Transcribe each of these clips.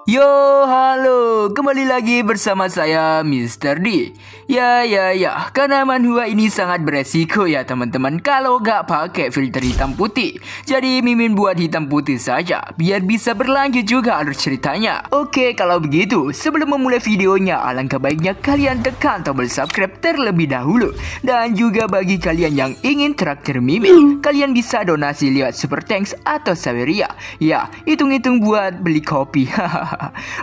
Yo, halo, kembali lagi bersama saya Mr. D. Ya, karena manhwa ini sangat beresiko ya teman-teman kalau gak pakai filter hitam putih. Jadi Mimin buat hitam putih saja, biar bisa berlanjut juga alur ceritanya. Oke, kalau begitu, sebelum memulai videonya, alangkah baiknya kalian tekan tombol subscribe terlebih dahulu. Dan juga bagi kalian yang ingin traktir Mimin, kalian bisa donasi lewat Super Thanks atau Saweria. Ya, hitung-hitung buat beli kopi.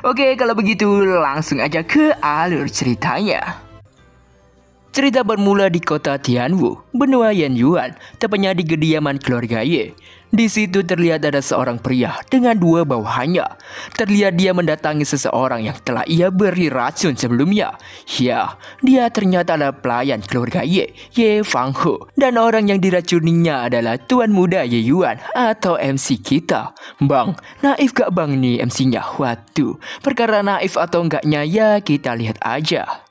Oke, kalau begitu langsung aja ke alur ceritanya. Cerita bermula di kota Tianwu, benua Yanyuan, tepatnya di kediaman keluarga Ye. Di situ terlihat ada seorang pria dengan dua bawahannya. Terlihat dia mendatangi seseorang yang telah ia beri racun sebelumnya. Ya, dia ternyata adalah pelayan keluarga Ye Fangho. Dan orang yang diracuninya adalah Tuan Muda Ye Yuan atau MC kita. Bang, naif gak bang nih MC-nya? Waduh, perkara naif atau enggaknya ya kita lihat aja.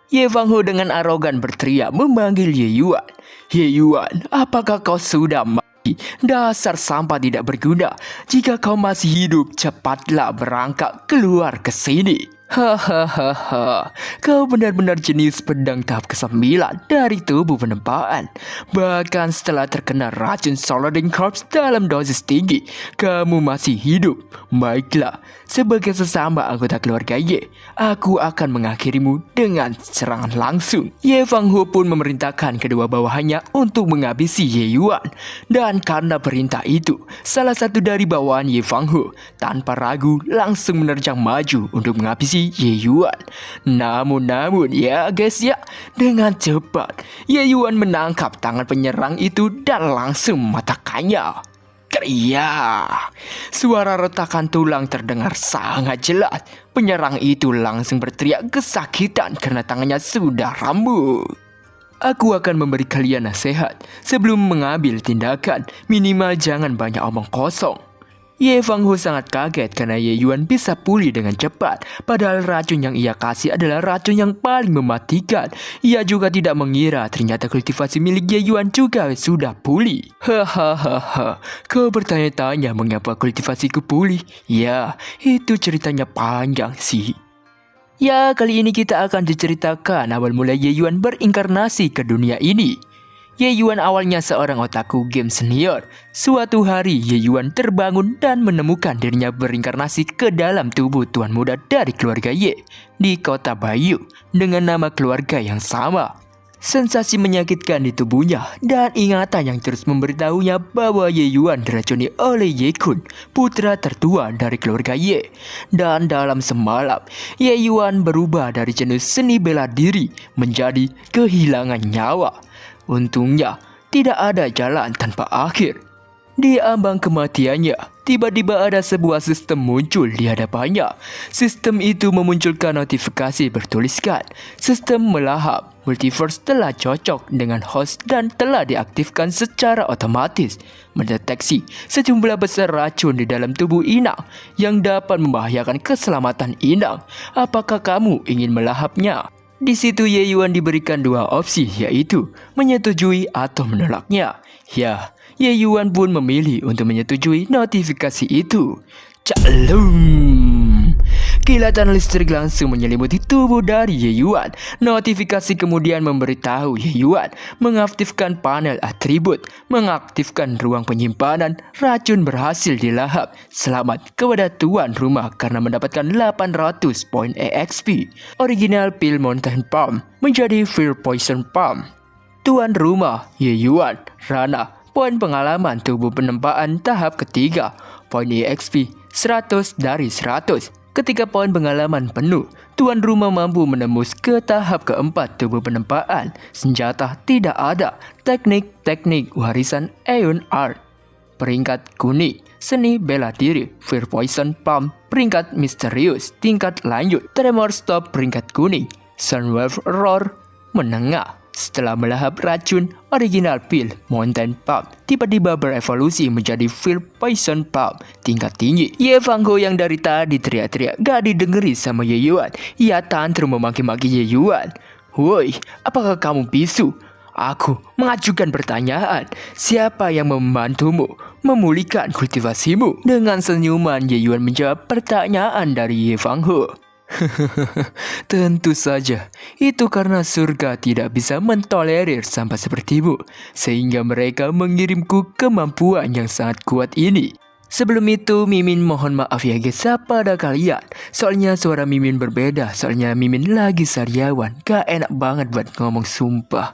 Ye Fangho dengan arogan berteriak memanggil Ye Yuan. Ye Yuan, apakah kau sudah mati? Dasar sampah tidak berguna. Jika kau masih hidup, cepatlah berangkat keluar ke sini. Hahaha, kau benar-benar jenis pedang tahap ke-9 dari tubuh penempaan. Bahkan setelah terkena racun Soladin Corpse dalam dosis tinggi, kamu masih hidup. Baiklah, sebagai sesama anggota keluarga Ye, aku akan mengakhirimu dengan serangan langsung. Ye Fangho pun memerintahkan kedua bawahannya untuk menghabisi Ye Yuan. Dan karena perintah itu, salah satu dari bawahan Ye Fangho tanpa ragu langsung menerjang maju untuk menghabisi Ye Yuan. Namun ya guys ya, dengan cepat Ye Yuan menangkap tangan penyerang itu dan langsung mematahkannya. Kriya, suara retakan tulang terdengar sangat jelas. Penyerang itu langsung berteriak kesakitan karena tangannya sudah rambut. Aku akan memberi kalian nasihat sebelum mengambil tindakan. Minimal jangan banyak omong kosong. Ye Fangho sangat kaget karena Ye Yuan bisa pulih dengan cepat. Padahal racun yang ia kasih adalah racun yang paling mematikan. Ia juga tidak mengira ternyata kultivasi milik Ye Yuan juga sudah pulih. Hahaha, kau bertanya-tanya mengapa kultivasiku pulih? Ya, itu ceritanya panjang sih. Ya, kali ini kita akan diceritakan awal mula Ye Yuan berinkarnasi ke dunia ini. Ye Yuan awalnya seorang otaku game senior. Suatu hari Ye Yuan terbangun dan menemukan dirinya berinkarnasi ke dalam tubuh tuan muda dari keluarga Ye di kota Bayu dengan nama keluarga yang sama. Sensasi menyakitkan di tubuhnya dan ingatan yang terus memberitahunya bahwa Ye Yuan diracuni oleh Ye Kun, putra tertua dari keluarga Ye. Dan dalam semalam, Ye Yuan berubah dari jenis seni bela diri menjadi kehilangan nyawa. Untungnya, tidak ada jalan tanpa akhir. Di ambang kematiannya, tiba-tiba ada sebuah sistem muncul di hadapannya. Sistem itu memunculkan notifikasi bertuliskan, sistem melahap multiverse telah cocok dengan host dan telah diaktifkan secara otomatis. Mendeteksi sejumlah besar racun di dalam tubuh inang yang dapat membahayakan keselamatan inang. Apakah kamu ingin melahapnya? Di situ Ye Yuan diberikan dua opsi, yaitu menyetujui atau menolaknya. Ya, Ye Yuan pun memilih untuk menyetujui notifikasi itu. Calum! Kilatan listrik langsung menyelimuti tubuh dari Ye Yuan. Notifikasi kemudian memberitahu Ye Yuan mengaktifkan panel atribut, mengaktifkan ruang penyimpanan, racun berhasil dilahap. Selamat kepada tuan rumah karena mendapatkan 800 poin EXP. Original Pil Mountain Palm menjadi Fear Poison Palm. Tuan rumah Ye Yuan, Rana, poin pengalaman tubuh penempaan tahap ketiga, poin EXP 100 dari 100. Ketika poin pengalaman penuh, tuan rumah mampu menembus ke tahap keempat tubuh penempaan. Senjata tidak ada. Teknik warisan Aeon Art. Peringkat kuning, seni bela diri, Fear Poison Palm. Peringkat misterius, tingkat lanjut, Tremor Stop peringkat kuning. Sunwave Roar, menengah. Setelah melahap racun, original Pil Mountain Palm tiba-tiba berevolusi menjadi Fear Poison Palm tingkat tinggi. Ye Fangho yang dari tadi teriak-teriak gak didengeri sama Ye Yuan. Ia tantrum memaki-maki Ye Yuan. Woi, apakah kamu bisu? Aku mengajukan pertanyaan, siapa yang membantumu memulihkan kultivasimu? Dengan senyuman, Ye Yuan menjawab pertanyaan dari Ye Fanghe. Tentu saja, itu karena surga tidak bisa mentolerir sampah sepertimu, sehingga mereka mengirimku kemampuan yang sangat kuat ini. Sebelum itu, Mimin mohon maaf ya guys pada kalian. Soalnya suara Mimin berbeda, soalnya Mimin lagi sariawan, gak enak banget buat ngomong sumpah.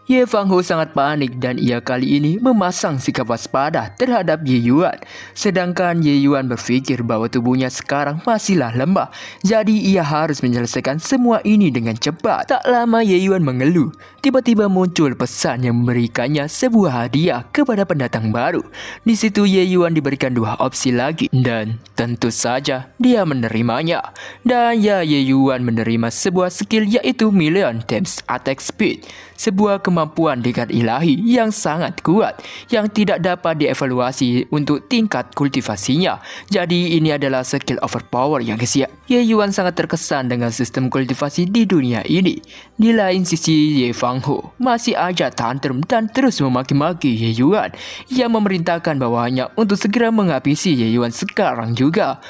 Ye Fanghe sangat panik dan ia kali ini memasang sikap waspada terhadap Ye Yuan. Sedangkan Ye Yuan berpikir bahwa tubuhnya sekarang masihlah lemah, jadi ia harus menyelesaikan semua ini dengan cepat. Tak lama Ye Yuan mengeluh, tiba-tiba muncul pesan yang memberikannya sebuah hadiah kepada pendatang baru. Di situ Ye Yuan diberikan 2 opsi lagi dan tentu saja dia menerimanya. Dan ya, Ye Yuan menerima sebuah skill yaitu Million Times Attack Speed, sebuah kemampuan tingkat ilahi yang sangat kuat yang tidak dapat dievaluasi untuk tingkat kultivasinya. Jadi ini adalah skill overpower ya guys ya. Ye Yuan sangat terkesan dengan sistem kultivasi di dunia ini. Di lain sisi, Ye Fanghe masih aja tantrum dan terus memaki-maki Ye Yuan yang memerintahkan bawahannya untuk segera menghabisi Ye Yuan sekarang juga.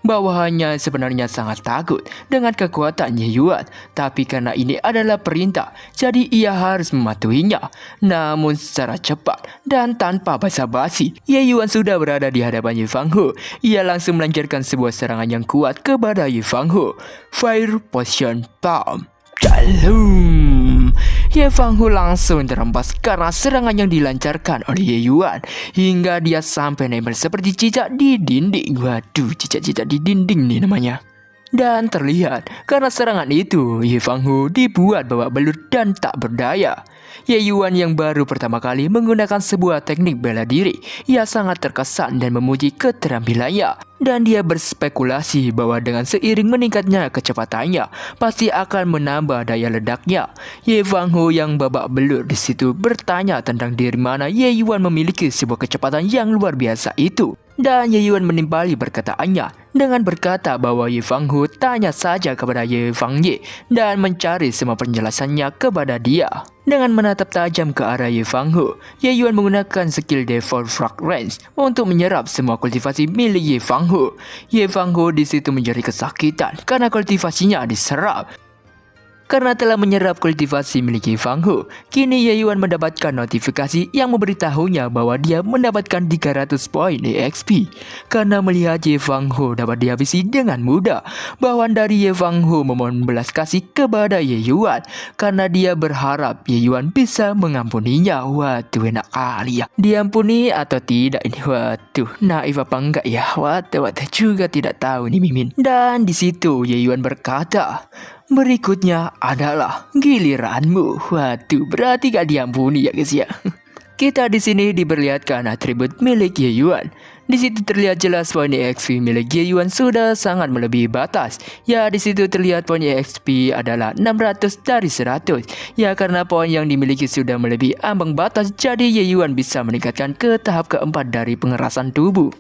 Bawahannya sebenarnya sangat takut dengan kekuatan Ye Yuan, tapi karena ini adalah perintah, jadi ia harus mematuhinya. Namun secara cepat dan tanpa basa-basi, Ye Yuan sudah berada di hadapan Ye Fanghe. Ia langsung melancarkan sebuah serangan yang kuat kepada Ye Fanghe. Fire Potion Palm. Dalam, Ye Fanghe langsung terhempas karena serangan yang dilancarkan oleh Ye Yuan hingga dia sampai nempel seperti cicak di dinding. Waduh, cicak-cicak di dinding nih namanya. Dan terlihat karena serangan itu Ye Fanghe dibuat babak belur dan tak berdaya. Ye Yuan yang baru pertama kali menggunakan sebuah teknik bela diri, ia sangat terkesan dan memuji keterampilannya. Dan dia berspekulasi bahwa dengan seiring meningkatnya kecepatannya, pasti akan menambah daya ledaknya. Ye Fanghe yang babak belur di situ bertanya tentang dari mana Ye Yuan memiliki sebuah kecepatan yang luar biasa itu. Dan Ye Yuan menimpali perkataannya dengan berkata bahwa Ye Fanghe tanya saja kepada Ye Fangye dan mencari semua penjelasannya kepada dia. Dengan menatap tajam ke arah Ye Fanghe, Ye Yuan menggunakan skill Default Fragrance untuk menyerap semua kultivasi milik Ye Fanghe. Ye Fanghe di situ menjadi kesakitan karena kultivasinya diserap. Karena telah menyerap kultivasi milik Ye Fanghe, kini Ye Yuan mendapatkan notifikasi yang memberitahunya bahwa dia mendapatkan 300 poin EXP. Karena melihat Ye Fanghe dapat dihabisi dengan mudah, bawahan dari Ye Fanghe memohon belas kasih kepada Ye Yuan karena dia berharap Ye Yuan bisa mengampuninya. Waduh, enak kali ya. Diampuni atau tidak ini? Waduh, naif apa enggak ya? Waduh juga tidak tahu nih Mimin. Dan di situ Ye Yuan berkata, berikutnya adalah giliranmu. Waduh, berarti gak diampuni ya guys ya. Kita di sini diperlihatkan atribut milik Ye Yuan. Di situ terlihat jelas poin EXP milik Ye Yuan sudah sangat melebihi batas. Ya, di situ terlihat poin EXP adalah 600 dari 100. Ya, karena poin yang dimiliki sudah melebihi ambang batas, jadi Ye Yuan bisa meningkatkan ke tahap keempat dari pengerasan tubuh.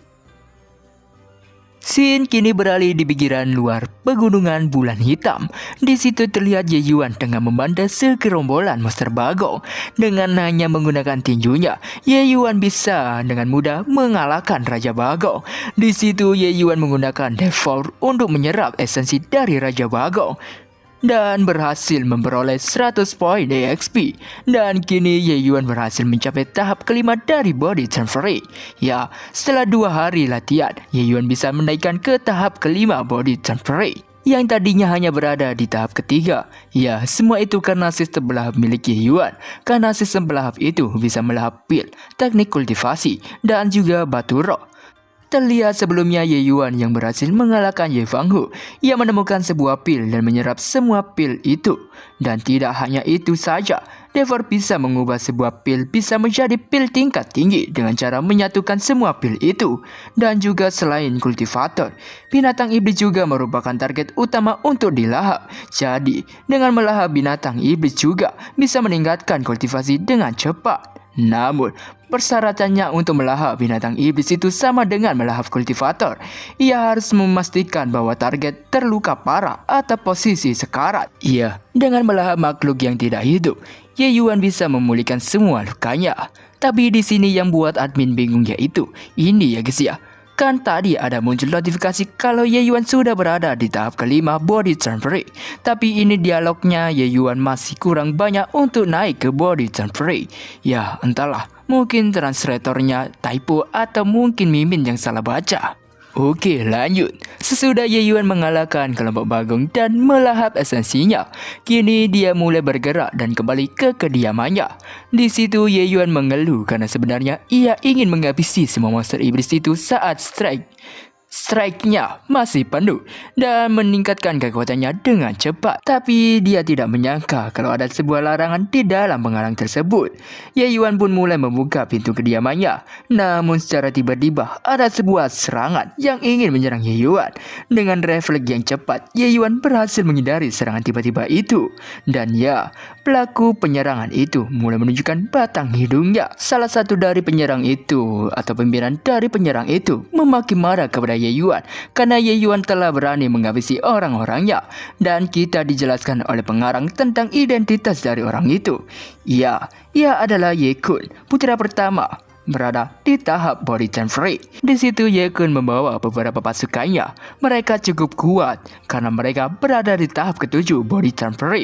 Scene kini beralih di pinggiran luar pegunungan bulan hitam. Di situ terlihat Ye Yuan tengah membantai segerombolan monster bagong. Dengan hanya menggunakan tinjunya, Ye Yuan bisa dengan mudah mengalahkan Raja Bagong. Di situ Ye Yuan menggunakan Default untuk menyerap esensi dari Raja Bagong dan berhasil memperoleh 100 poin EXP. Dan kini Ye Yuan berhasil mencapai tahap kelima dari body transfer. Ya, setelah 2 hari latihan, Ye Yuan bisa menaikkan ke tahap kelima body transfer yang tadinya hanya berada di tahap ketiga. Ya, semua itu karena sistem belahap milik Ye Yuan. Karena sistem belahap itu bisa melahap pil, teknik kultivasi, dan juga batu roh. Terlihat sebelumnya Ye Yuan yang berhasil mengalahkan Ye Fanghe. Ia menemukan sebuah pil dan menyerap semua pil itu. Dan tidak hanya itu saja, Devour bisa mengubah sebuah pil bisa menjadi pil tingkat tinggi dengan cara menyatukan semua pil itu. Dan juga selain kultivator, binatang iblis juga merupakan target utama untuk dilahap. Jadi, dengan melahap binatang iblis juga bisa meningkatkan kultivasi dengan cepat. Namun, persyaratannya untuk melahap binatang iblis itu sama dengan melahap kultivator. Ia harus memastikan bahwa target terluka parah atau posisi sekarat. Iya, dengan melahap makhluk yang tidak hidup, Ye Yuan bisa memulihkan semua lukanya. Tapi di sini yang buat admin bingung yaitu ini ya guys ya. Kan tadi ada muncul notifikasi kalau Ye Yuan sudah berada di tahap kelima body transfer. Tapi ini dialognya Ye Yuan masih kurang banyak untuk naik ke body transfer. Ya entahlah, mungkin translatornya typo atau mungkin Mimin yang salah baca. Oke lanjut. Sesudah Ye Yuan mengalahkan kelompok Bagong dan melahap esensinya, kini dia mulai bergerak dan kembali ke kediamannya. Di situ Ye Yuan mengeluh karena sebenarnya ia ingin menghabisi semua monster iblis itu saat strike-nya masih penuh dan meningkatkan kekuatannya dengan cepat. Tapi dia tidak menyangka kalau ada sebuah larangan di dalam penghalang tersebut. Ye Yuan pun mulai membuka pintu kediamannya. Namun secara tiba-tiba ada sebuah serangan yang ingin menyerang Ye Yuan. Dengan refleks yang cepat, Ye Yuan berhasil menghindari serangan tiba-tiba itu. Dan ya, pelaku penyerangan itu mulai menunjukkan batang hidungnya. Salah satu dari penyerang itu atau pimpinan dari penyerang itu memaki marah kepada Ye Yuan karena Ye Yuan telah berani menghabisi orang-orangnya, dan kita dijelaskan oleh pengarang tentang identitas dari orang itu. Ia adalah Ye Kun, putra pertama berada di tahap body transfer. Di situ Ye Kun membawa beberapa pasukannya. Mereka cukup kuat karena mereka berada di tahap ketujuh body transfer.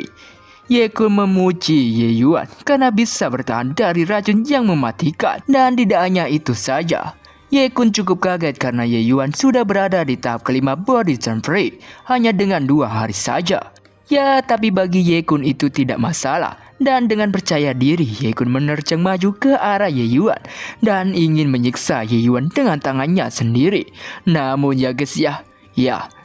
Ye Kun memuji Ye Yuan karena bisa bertahan dari racun yang mematikan, dan tidak hanya itu saja. Ye Kun cukup kaget karena Ye Yuan sudah berada di tahap kelima body transfer hanya dengan 2 hari saja. Ya, tapi bagi Ye Kun itu tidak masalah. Dan dengan percaya diri, Ye Kun menerjang maju ke arah Ye Yuan dan ingin menyiksa Ye Yuan dengan tangannya sendiri. Namun ya guys ya,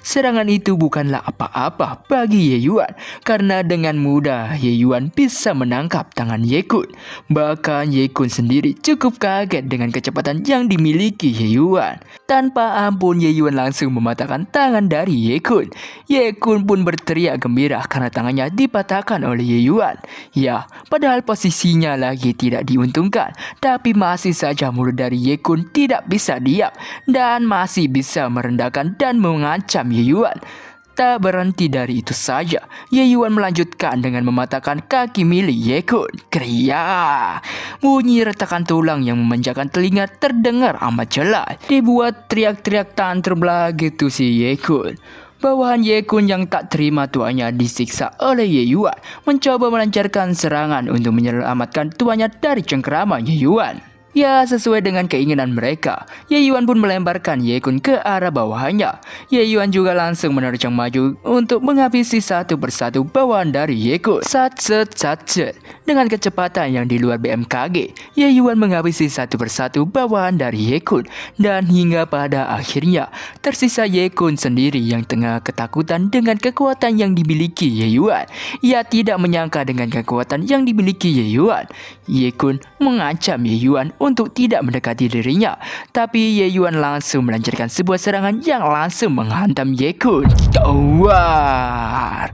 serangan itu bukanlah apa-apa bagi Ye Yuan karena dengan mudah Ye Yuan bisa menangkap tangan Ye Kun. Bahkan Ye Kun sendiri cukup kaget dengan kecepatan yang dimiliki Ye Yuan. Tanpa ampun Ye Yuan langsung mematahkan tangan dari Ye Kun. Ye Kun pun berteriak gembira karena tangannya dipatahkan oleh Ye Yuan. Ya, padahal posisinya lagi tidak diuntungkan, tapi masih saja mulut dari Ye Kun tidak bisa diam dan masih bisa merendahkan dan mengancam Ye Yuan. Tak berhenti dari itu saja, Ye Yuan melanjutkan dengan mematahkan kaki milik Ye Kun. Kriya! Bunyi retakan tulang yang memanjakan telinga terdengar amat jelas. Dibuat teriak-teriak tantrum lagi tuh si Ye Kun. Bawahan Ye Kun yang tak terima tuannya disiksa oleh Ye Yuan mencoba melancarkan serangan untuk menyelamatkan tuannya dari cengkeraman Ye Yuan. Ya, sesuai dengan keinginan mereka, Ye Yuan pun melemparkan Ye Kun ke arah bawahannya. Ye Yuan juga langsung menerjang maju untuk menghabisi satu persatu bawahan dari Ye Kun. Sat. Dengan kecepatan yang di luar BMKG, Ye Yuan menghabisi satu persatu bawahan dari Ye Kun. Dan hingga pada akhirnya, tersisa Ye Kun sendiri yang tengah ketakutan dengan kekuatan yang dimiliki Ye Yuan. Ia tidak menyangka dengan kekuatan yang dimiliki Ye Yuan. Ye Kun mengancam Ye Yuan untuk tidak mendekati dirinya, tapi Ye Yuan langsung melancarkan sebuah serangan yang langsung menghantam Ye Kun. Tawar.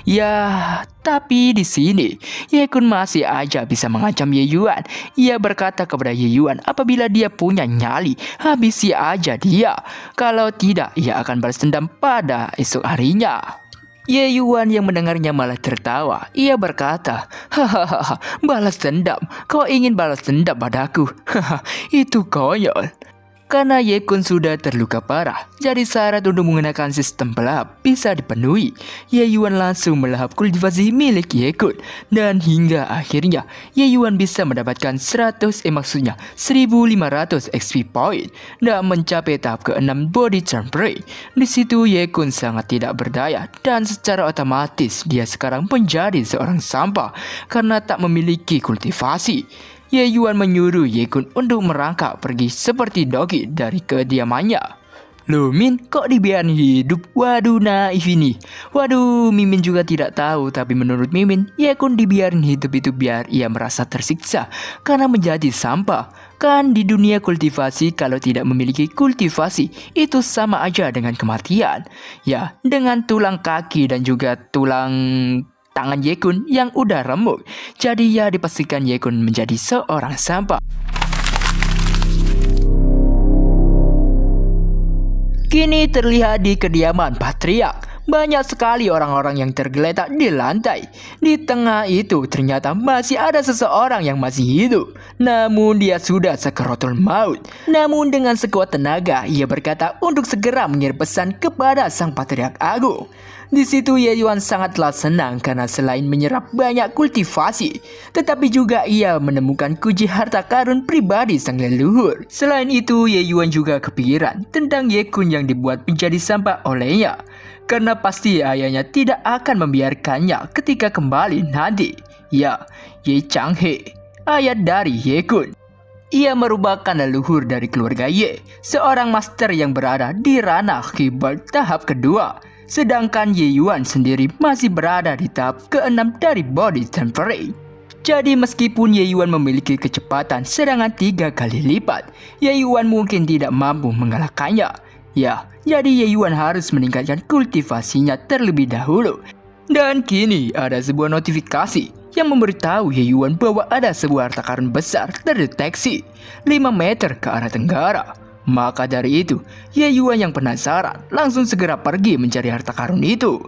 Ya, tapi di sini Ye Kun masih aja bisa mengancam Ye Yuan. Ia berkata kepada Ye Yuan apabila dia punya nyali, habisi aja dia. Kalau tidak, ia akan balas dendam pada esok harinya. Ye Yuan yang mendengarnya malah tertawa. Ia berkata, hahaha, balas dendam. Kau ingin balas dendam padaku? Haha, itu konyol. Karena Ye Kun sudah terluka parah, jadi syarat untuk menggunakan sistem pelahap bisa dipenuhi. Ye Yuan langsung melahap kultivasi milik Ye Kun, dan hingga akhirnya Ye Yuan bisa mendapatkan 1500 XP point dan mencapai tahap ke-6 body transfer. Di situ Ye Kun sangat tidak berdaya dan secara otomatis dia sekarang menjadi seorang sampah karena tak memiliki kultivasi. Ye Yuan menyuruh Ye Kun untuk merangkak pergi seperti dogi dari kediamannya. Loh Min, kok dibiarin hidup? Waduh, naif ini. Waduh, Mimin juga tidak tahu, tapi menurut Mimin, Ye Kun dibiarin hidup itu biar ia merasa tersiksa karena menjadi sampah. Kan di dunia kultivasi, kalau tidak memiliki kultivasi itu sama aja dengan kematian. Ya, dengan tulang kaki dan juga tulang tangan Ye Kun yang udah remuk, jadi ya dipastikan Ye Kun menjadi seorang sampah. Kini terlihat di kediaman Patriark. banyak sekali orang-orang yang tergeletak di lantai. Di tengah itu ternyata masih ada seseorang yang masih hidup. Namun dia sudah sekorotul maut. Namun dengan sekuat tenaga, ia berkata untuk segera mengirim pesan kepada sang patriark agung. Di situ Ye Yuan sangatlah senang karena selain menyerap banyak kultivasi, tetapi juga ia menemukan kunci harta karun pribadi sang leluhur. Selain itu, Ye Yuan juga kepikiran tentang Ye Kun yang dibuat menjadi sampah olehnya, karena pasti ayahnya tidak akan membiarkannya ketika kembali nanti. Ya, Ye Changhe, ayah dari Ye Kun. Ia merupakan leluhur dari keluarga Ye, seorang master yang berada di ranah keyboard tahap kedua. Sedangkan Ye Yuan sendiri masih berada di tahap ke-6 dari body temperate. Jadi meskipun Ye Yuan memiliki kecepatan serangan 3 kali lipat, Ye Yuan mungkin tidak mampu mengalahkannya. Ya, jadi Ye Yuan harus meningkatkan kultivasinya terlebih dahulu. Dan kini ada sebuah notifikasi yang memberitahu Ye Yuan bahwa ada sebuah harta karun besar terdeteksi 5 meter ke arah tenggara. Maka dari itu, Ye Yuan yang penasaran langsung segera pergi mencari harta karun itu.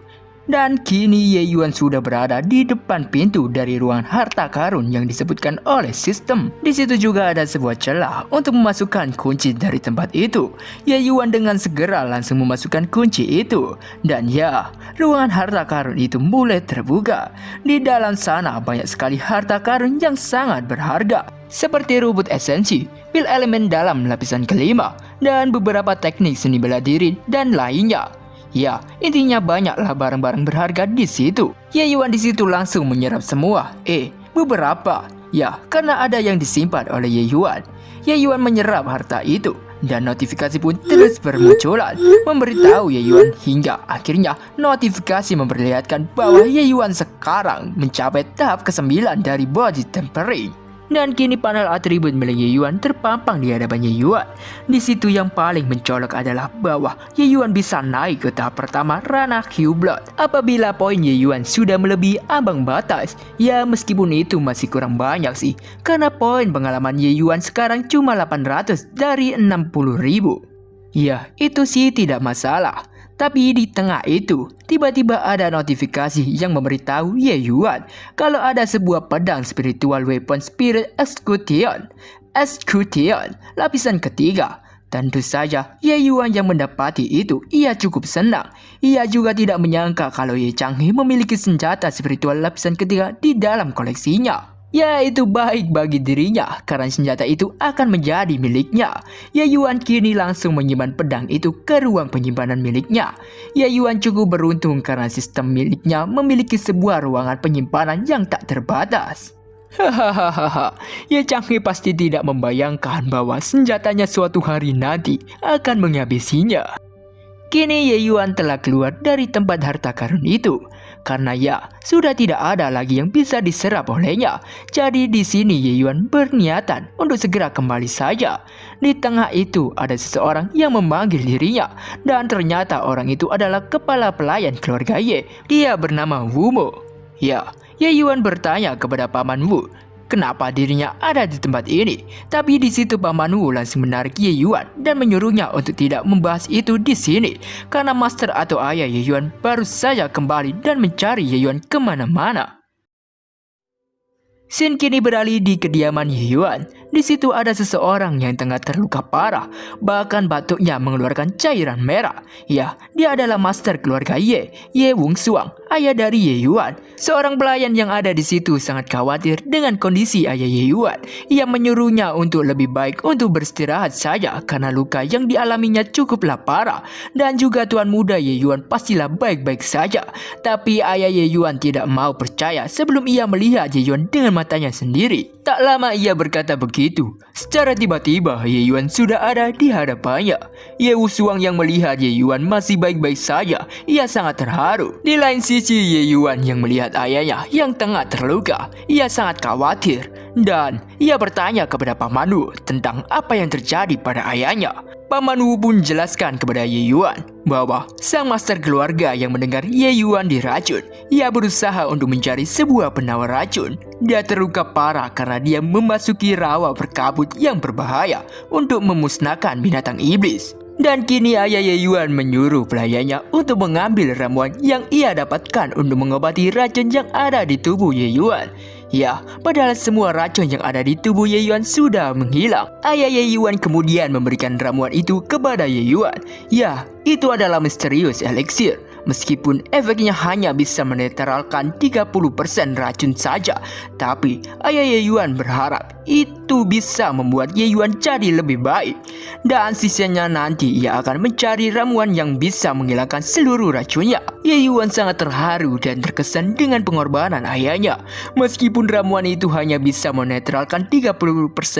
Dan kini Ye Yuan sudah berada di depan pintu dari ruangan harta karun yang disebutkan oleh sistem. Di situ juga ada sebuah celah untuk memasukkan kunci dari tempat itu. Ye Yuan dengan segera langsung memasukkan kunci itu. Dan ya, ruangan harta karun itu mulai terbuka. Di dalam sana banyak sekali harta karun yang sangat berharga, seperti rumput esensi, pil elemen dalam lapisan kelima, dan beberapa teknik seni bela diri dan lainnya. Ya, intinya banyaklah barang-barang berharga di situ. Ye Yuan di situ langsung menyerap semua. Beberapa. Ya, karena ada yang disimpan oleh Ye Yuan. Ye Yuan menyerap harta itu, dan notifikasi pun terus bermunculan memberitahu Ye Yuan hingga akhirnya notifikasi memperlihatkan bahwa Ye Yuan sekarang mencapai tahap ke-9 dari body tempering. Dan kini panel atribut milik Ye Yuan terpampang di hadapan Ye Yuan. Di situ yang paling mencolok adalah bahwa Ye Yuan bisa naik ke tahap pertama ranah Q-Blood apabila poin Ye Yuan sudah melebihi ambang batas. Ya, meskipun itu masih kurang banyak sih, karena poin pengalaman Ye Yuan sekarang cuma 800 dari 60.000. Ya, itu sih tidak masalah. Tapi di tengah itu, tiba-tiba ada notifikasi yang memberitahu Ye Yuan kalau ada sebuah pedang spiritual weapon spirit execution lapisan ketiga. Tentu saja Ye Yuan yang mendapati itu ia cukup senang. Ia juga tidak menyangka kalau Ye Changhe memiliki senjata spiritual lapisan ketiga di dalam koleksinya. Ya, itu baik bagi dirinya karena senjata itu akan menjadi miliknya. Ye Yuan kini langsung menyimpan pedang itu ke ruang penyimpanan miliknya. Ye Yuan cukup beruntung karena sistem miliknya memiliki sebuah ruangan penyimpanan yang tak terbatas. Hahaha, Ye Changhe pasti tidak membayangkan bahwa senjatanya suatu hari nanti akan menghabisinya. Kini Ye Yuan telah keluar dari tempat harta karun itu. Karena ya, sudah tidak ada lagi yang bisa diserap olehnya. Jadi di sini Ye Yuan berniatan untuk segera kembali saja. Di tengah itu ada seseorang yang memanggil dirinya. Dan ternyata orang itu adalah kepala pelayan keluarga Ye. Dia bernama Wu Mo. Ya, Ye Yuan bertanya kepada Paman Wu, kenapa dirinya ada di tempat ini. Tapi di situ Paman Wu langsung menarik Ye Yuan dan menyuruhnya untuk tidak membahas itu di sini, karena master atau ayah Ye Yuan baru saja kembali dan mencari Ye Yuan kemana-mana. Scene kini beralih di kediaman Ye Yuan. Di situ ada seseorang yang tengah terluka parah, bahkan batuknya mengeluarkan cairan merah. Ya, dia adalah master keluarga Ye Wung Suang, ayah dari Ye Yuan. Seorang pelayan yang ada di situ sangat khawatir dengan kondisi ayah Ye Yuan. Ia menyuruhnya untuk lebih baik untuk beristirahat saja karena luka yang dialaminya cukuplah parah. Dan juga tuan muda Ye Yuan pastilah baik-baik saja. Tapi ayah Ye Yuan tidak mau percaya sebelum ia melihat Ye Yuan dengan matanya sendiri. Tak lama ia berkata begitu. Secara tiba-tiba Ye Yuan sudah ada di hadapannya. Ye Wu Suang yang melihat Ye Yuan masih baik-baik saja, ia sangat terharu. Di lain sisi Ye Yuan yang melihat ayahnya yang tengah terluka, ia sangat khawatir. Dan ia bertanya kepada Paman Wu tentang apa yang terjadi pada ayahnya. Paman Wu pun jelaskan kepada Ye Yuan bahwa sang master keluarga yang mendengar Ye Yuan diracun, ia berusaha untuk mencari sebuah penawar racun. Dia terluka parah karena dia memasuki rawa berkabut yang berbahaya untuk memusnahkan binatang iblis. Dan kini ayah Ye Yuan menyuruh pelayannya untuk mengambil ramuan yang ia dapatkan untuk mengobati racun yang ada di tubuh Ye Yuan. Ya, padahal semua racun yang ada di tubuh Ye Yuan sudah menghilang. Ayah Ye Yuan kemudian memberikan ramuan itu kepada Ye Yuan. Ya, itu adalah misterius eliksir. Meskipun efeknya hanya bisa menetralkan 30% racun saja, tapi ayah Ye Yuan berharap itu bisa membuat Ye Yuan jadi lebih baik. Dan sisanya nanti ia akan mencari ramuan yang bisa menghilangkan seluruh racunnya. Ye Yuan sangat terharu dan terkesan dengan pengorbanan ayahnya. Meskipun ramuan itu hanya bisa menetralkan 30%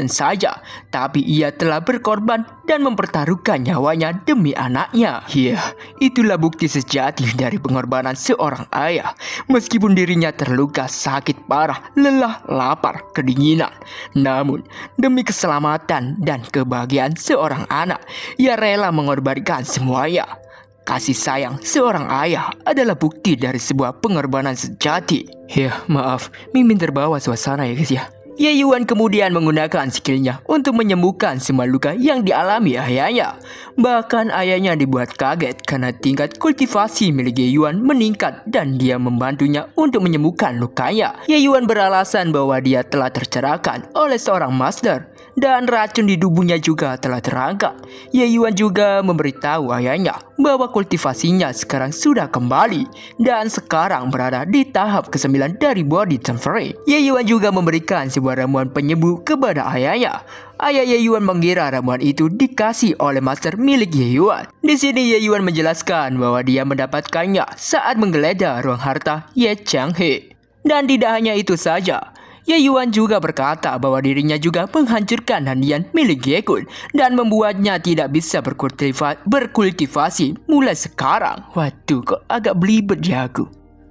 saja, tapi ia telah berkorban dan mempertaruhkan nyawanya demi anaknya. Ya, itulah bukti sejati dari pengorbanan seorang ayah. Meskipun dirinya terluka sakit parah, lelah, lapar, kedinginan, namun demi keselamatan dan kebahagiaan seorang anak, ia rela mengorbankan semuanya. Kasih sayang seorang ayah adalah bukti dari sebuah pengorbanan sejati. Ya, maaf, Mimin terbawa suasana ya guys ya. Ye Yuan kemudian menggunakan skillnya untuk menyembuhkan semua luka yang dialami ayahnya. Bahkan ayahnya dibuat kaget karena tingkat kultivasi milik Ye Yuan meningkat dan dia membantunya untuk menyembuhkan lukanya. Ye Yuan beralasan bahwa dia telah tercerahkan oleh seorang master dan racun di tubuhnya juga telah terangkat. Ye Yuan juga memberitahu ayahnya bahwa kultivasinya sekarang sudah kembali dan sekarang berada di tahap ke-9 dari body transfer. Ye Yuan juga memberikan sebuah ramuan penyembuh kepada ayahnya. Ayah Ye Yuan mengira ramuan itu dikasih oleh master milik Ye Yuan. Di sini Ye Yuan menjelaskan bahwa dia mendapatkannya saat menggeledah ruang harta Ye Changhe. Dan tidak hanya itu saja, Ye Yuan juga berkata bahwa dirinya juga menghancurkan hadiah milik Ye Kun dan membuatnya tidak bisa berkultivasi mulai sekarang. Waduh, kok agak belibet ya aku.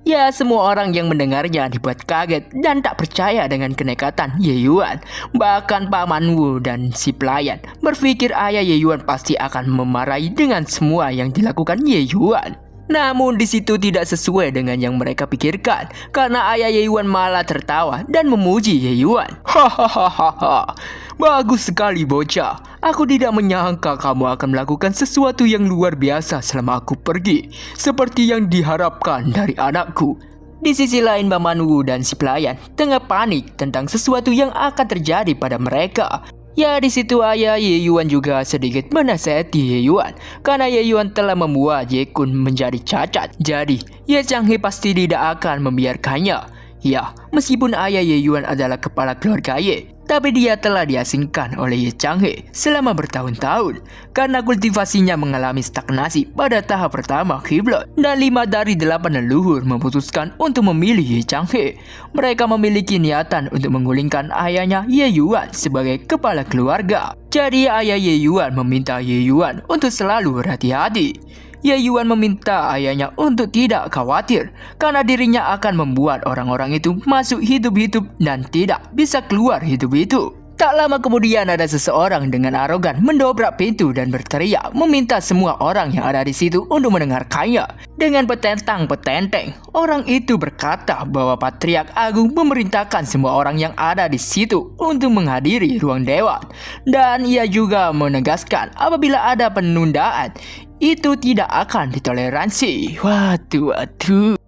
Ya, semua orang yang mendengarnya dibuat kaget dan tak percaya dengan kenekatan Ye Yuan. Bahkan Paman Wu dan si pelayan berpikir ayah Ye Yuan pasti akan memarahi dengan semua yang dilakukan Ye Yuan. Namun di situ tidak sesuai dengan yang mereka pikirkan, karena ayah Ye Yuan malah tertawa dan memuji Ye Yuan. Hahaha, bagus sekali bocah. Aku tidak menyangka kamu akan melakukan sesuatu yang luar biasa selama aku pergi, seperti yang diharapkan dari anakku. Di sisi lain, Paman Wu dan si pelayan tengah panik tentang sesuatu yang akan terjadi pada mereka. Ya, di situ ayah Ye Yuan juga sedikit menasihati Ye Yuan karena Ye Yuan telah membuat Ye Kun menjadi cacat. Jadi, Ye Changhe pasti tidak akan membiarkannya. Ya, meskipun ayah Ye Yuan adalah kepala keluarga Ye, tapi dia telah diasingkan oleh Ye Changhe selama bertahun-tahun karena kultivasinya mengalami stagnasi pada tahap pertama kiblat. Dan 5 dari 8 leluhur memutuskan untuk memilih Ye Changhe. Mereka memiliki niatan untuk menggulingkan ayahnya Ye Yuan sebagai kepala keluarga. Jadi ayah Ye Yuan meminta Ye Yuan untuk selalu berhati-hati. Ye Yuan meminta ayahnya untuk tidak khawatir karena dirinya akan membuat orang-orang itu masuk hidup-hidup dan tidak bisa keluar hidup-hidup. Tak lama kemudian ada seseorang dengan arogan mendobrak pintu dan berteriak meminta semua orang yang ada di situ untuk mendengarkannya. Dengan petentang-petenteng, orang itu berkata bahwa Patriark Agung memerintahkan semua orang yang ada di situ untuk menghadiri ruang dewan. Dan ia juga menegaskan apabila ada penundaan, itu tidak akan ditoleransi. Waduh.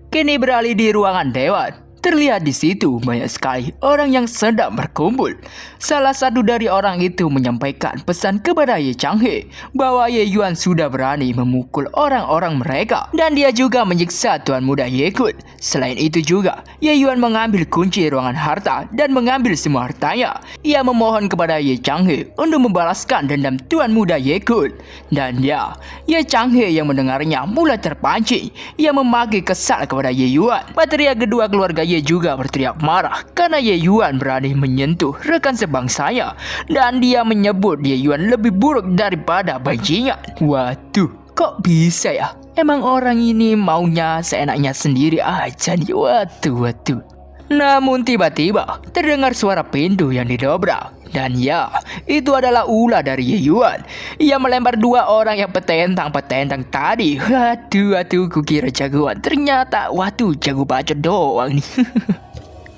Kini beralih di ruangan dewan. Terlihat di situ banyak sekali orang yang sedang berkumpul. Salah satu dari orang itu menyampaikan pesan kepada Ye Changhe bahwa Ye Yuan sudah berani memukul orang-orang mereka dan dia juga menyiksa Tuan Muda Ye Kun. Selain itu juga, Ye Yuan mengambil kunci ruangan harta dan mengambil semua hartanya. Ia memohon kepada Ye Changhe untuk membalaskan dendam Tuan Muda Ye Kun. Dan ya, Ye Changhe yang mendengarnya mulai terpancing. Ia memaki kesal kepada Ye Yuan. Patriark kedua keluarga Ye juga berteriak marah karena Ye Yuan berani menyentuh rekan sebangsanya dan dia menyebut Ye Yuan lebih buruk daripada bajingan. Waduh, kok bisa ya? Emang orang ini maunya seenaknya sendiri aja nih. Waduh. Namun tiba-tiba terdengar suara pintu yang didobrak. Dan ya, itu adalah ulah dari Ye Yuan. Ia melempar 2 orang yang petentang-petentang tadi. Waduh, kukira jagoan. Ternyata, jago bacot doang nih.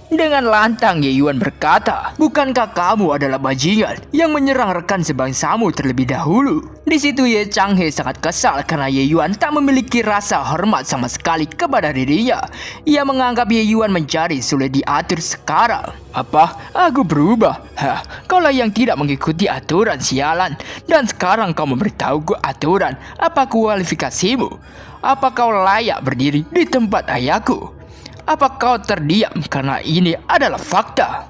Dengan lantang Ye Yuan berkata, "Bukankah kamu adalah bajingan yang menyerang rekan sebangsamu terlebih dahulu?" Di situ Ye Changhe sangat kesal karena Ye Yuan tak memiliki rasa hormat sama sekali kepada dirinya. Ia menganggap Ye Yuan menjadi sulit diatur sekarang. "Apa? Aku berubah? Hah, kaulah yang tidak mengikuti aturan, sialan. Dan sekarang kau memberitahuku aturan. Apa kualifikasimu? Apa kau layak berdiri di tempat ayahku? Apa kau terdiam karena ini adalah fakta?"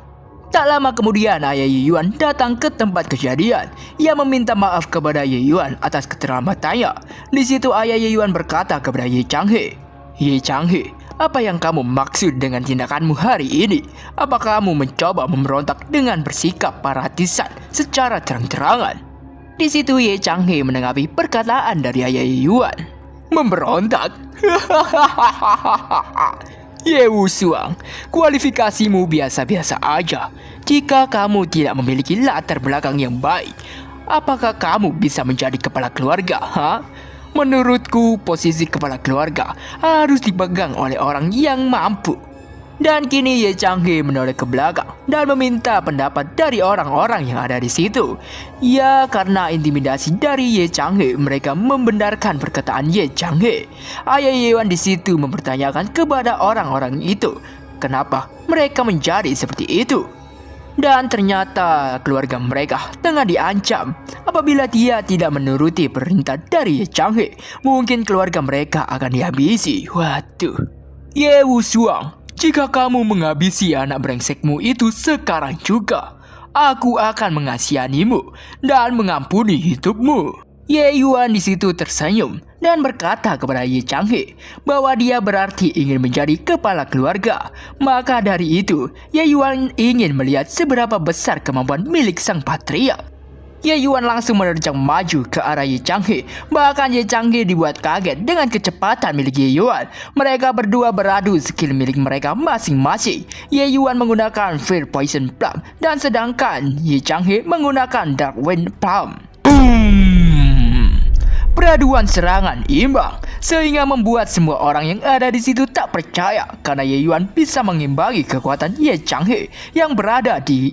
Tak lama kemudian ayah Ye Yuan datang ke tempat kejadian. Ia meminta maaf kepada Ye Yuan atas keterlambatannya. Di situ ayah Ye Yuan berkata kepada Ye Changhe, "Ye Changhe, apa yang kamu maksud dengan tindakanmu hari ini? Apa kamu mencoba memberontak dengan bersikap paratisan secara terang-terangan?" Di situ Ye Changhe menanggapi perkataan dari ayah Ye Yuan. "Memberontak? Ye Wusuang, kualifikasimu biasa-biasa aja. Jika kamu tidak memiliki latar belakang yang baik, apakah kamu bisa menjadi kepala keluarga? Menurutku, posisi kepala keluarga harus dipegang oleh orang yang mampu." Dan kini Ye Changhe menoleh ke belakang dan meminta pendapat dari orang-orang yang ada di situ. Ya, karena intimidasi dari Ye Changhe, mereka membenarkan perkataan Ye Changhe. Ayah Ye Yuan di situ mempertanyakan kepada orang-orang itu, kenapa mereka menjadi seperti itu. Dan ternyata keluarga mereka tengah diancam. Apabila dia tidak menuruti perintah dari Ye Changhe, mungkin keluarga mereka akan dihabisi. Waduh. Ye Wusuang, jika kamu menghabisi anak brengsekmu itu sekarang juga, aku akan mengasihanimu dan mengampuni hidupmu. Ye Yuan di situ tersenyum dan berkata kepada Ye Changhe bahwa dia berarti ingin menjadi kepala keluarga. Maka dari itu, Ye Yuan ingin melihat seberapa besar kemampuan milik sang patria. Ye Yuan langsung menerjang maju ke arah Ye Changhe. Bahkan Ye Changhe dibuat kaget dengan kecepatan milik Ye Yuan. Mereka berdua beradu skill milik mereka masing-masing. Ye Yuan menggunakan Fire Poison Plum dan sedangkan Ye Changhe menggunakan Dark Wind Plum. Boom! Peraduan serangan imbang sehingga membuat semua orang yang ada di situ tak percaya karena Ye Yuan bisa mengimbangi kekuatan Ye Changhe yang berada di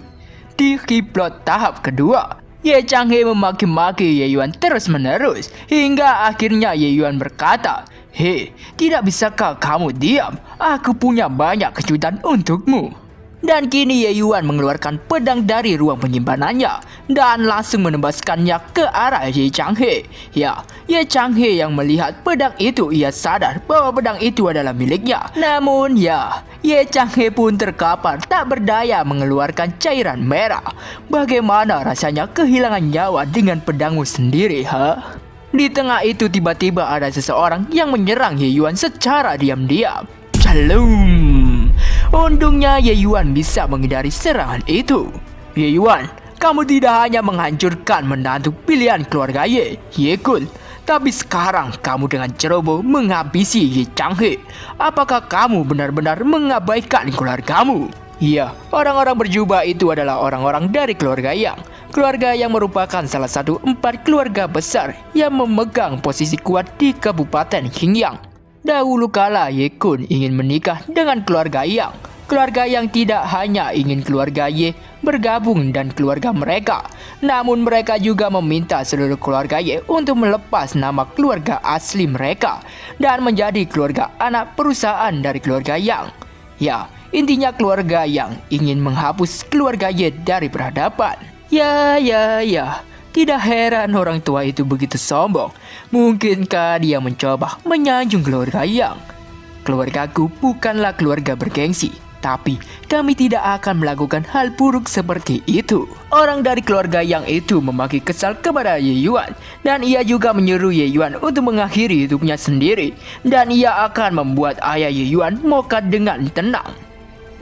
kiblot tahap kedua. Ye Changhe memaki-maki Ye Yuan terus-menerus hingga akhirnya Ye Yuan berkata, "Hei, tidak bisakah kamu diam? Aku punya banyak kejutan untukmu." Dan kini Ye Yuan mengeluarkan pedang dari ruang penyimpanannya dan langsung menembaskannya ke arah Ye Changhe. Ya, Ye Changhe yang melihat pedang itu, ia sadar bahwa pedang itu adalah miliknya. Namun ya, Ye Changhe pun terkapar tak berdaya mengeluarkan cairan merah. Bagaimana rasanya kehilangan nyawa dengan pedangmu sendiri, ha? Di tengah itu tiba-tiba ada seseorang yang menyerang Ye Yuan secara diam-diam. Shalom. Untungnya Ye Yuan bisa menghindari serangan itu. "Ye Yuan, kamu tidak hanya menghancurkan menantu pilihan keluarga Ye Kun, tapi sekarang kamu dengan ceroboh menghabisi Ye Changhe. Apakah kamu benar-benar mengabaikan keluargamu?" Iya, orang-orang berjubah itu adalah orang-orang dari keluarga Yang. Keluarga yang merupakan salah satu 4 keluarga besar yang memegang posisi kuat di Kabupaten Xinjiang. Dahulu kala Ye Kun ingin menikah dengan keluarga Yang. Keluarga Yang tidak hanya ingin keluarga Ye bergabung dan keluarga mereka, namun mereka juga meminta seluruh keluarga Ye untuk melepas nama keluarga asli mereka dan menjadi keluarga anak perusahaan dari keluarga Yang. Ya, intinya keluarga Yang ingin menghapus keluarga Ye dari peradaban. Ya. Tidak heran orang tua itu begitu sombong. Mungkinkah dia mencoba menyanjung keluarga Yang? "Keluargaku bukanlah keluarga bergengsi, tapi kami tidak akan melakukan hal buruk seperti itu." Orang dari keluarga Yang itu memaki kesal kepada Ye Yuan, dan ia juga menyuruh Ye Yuan untuk mengakhiri hidupnya sendiri, dan ia akan membuat ayah Ye Yuan mokat dengan tenang.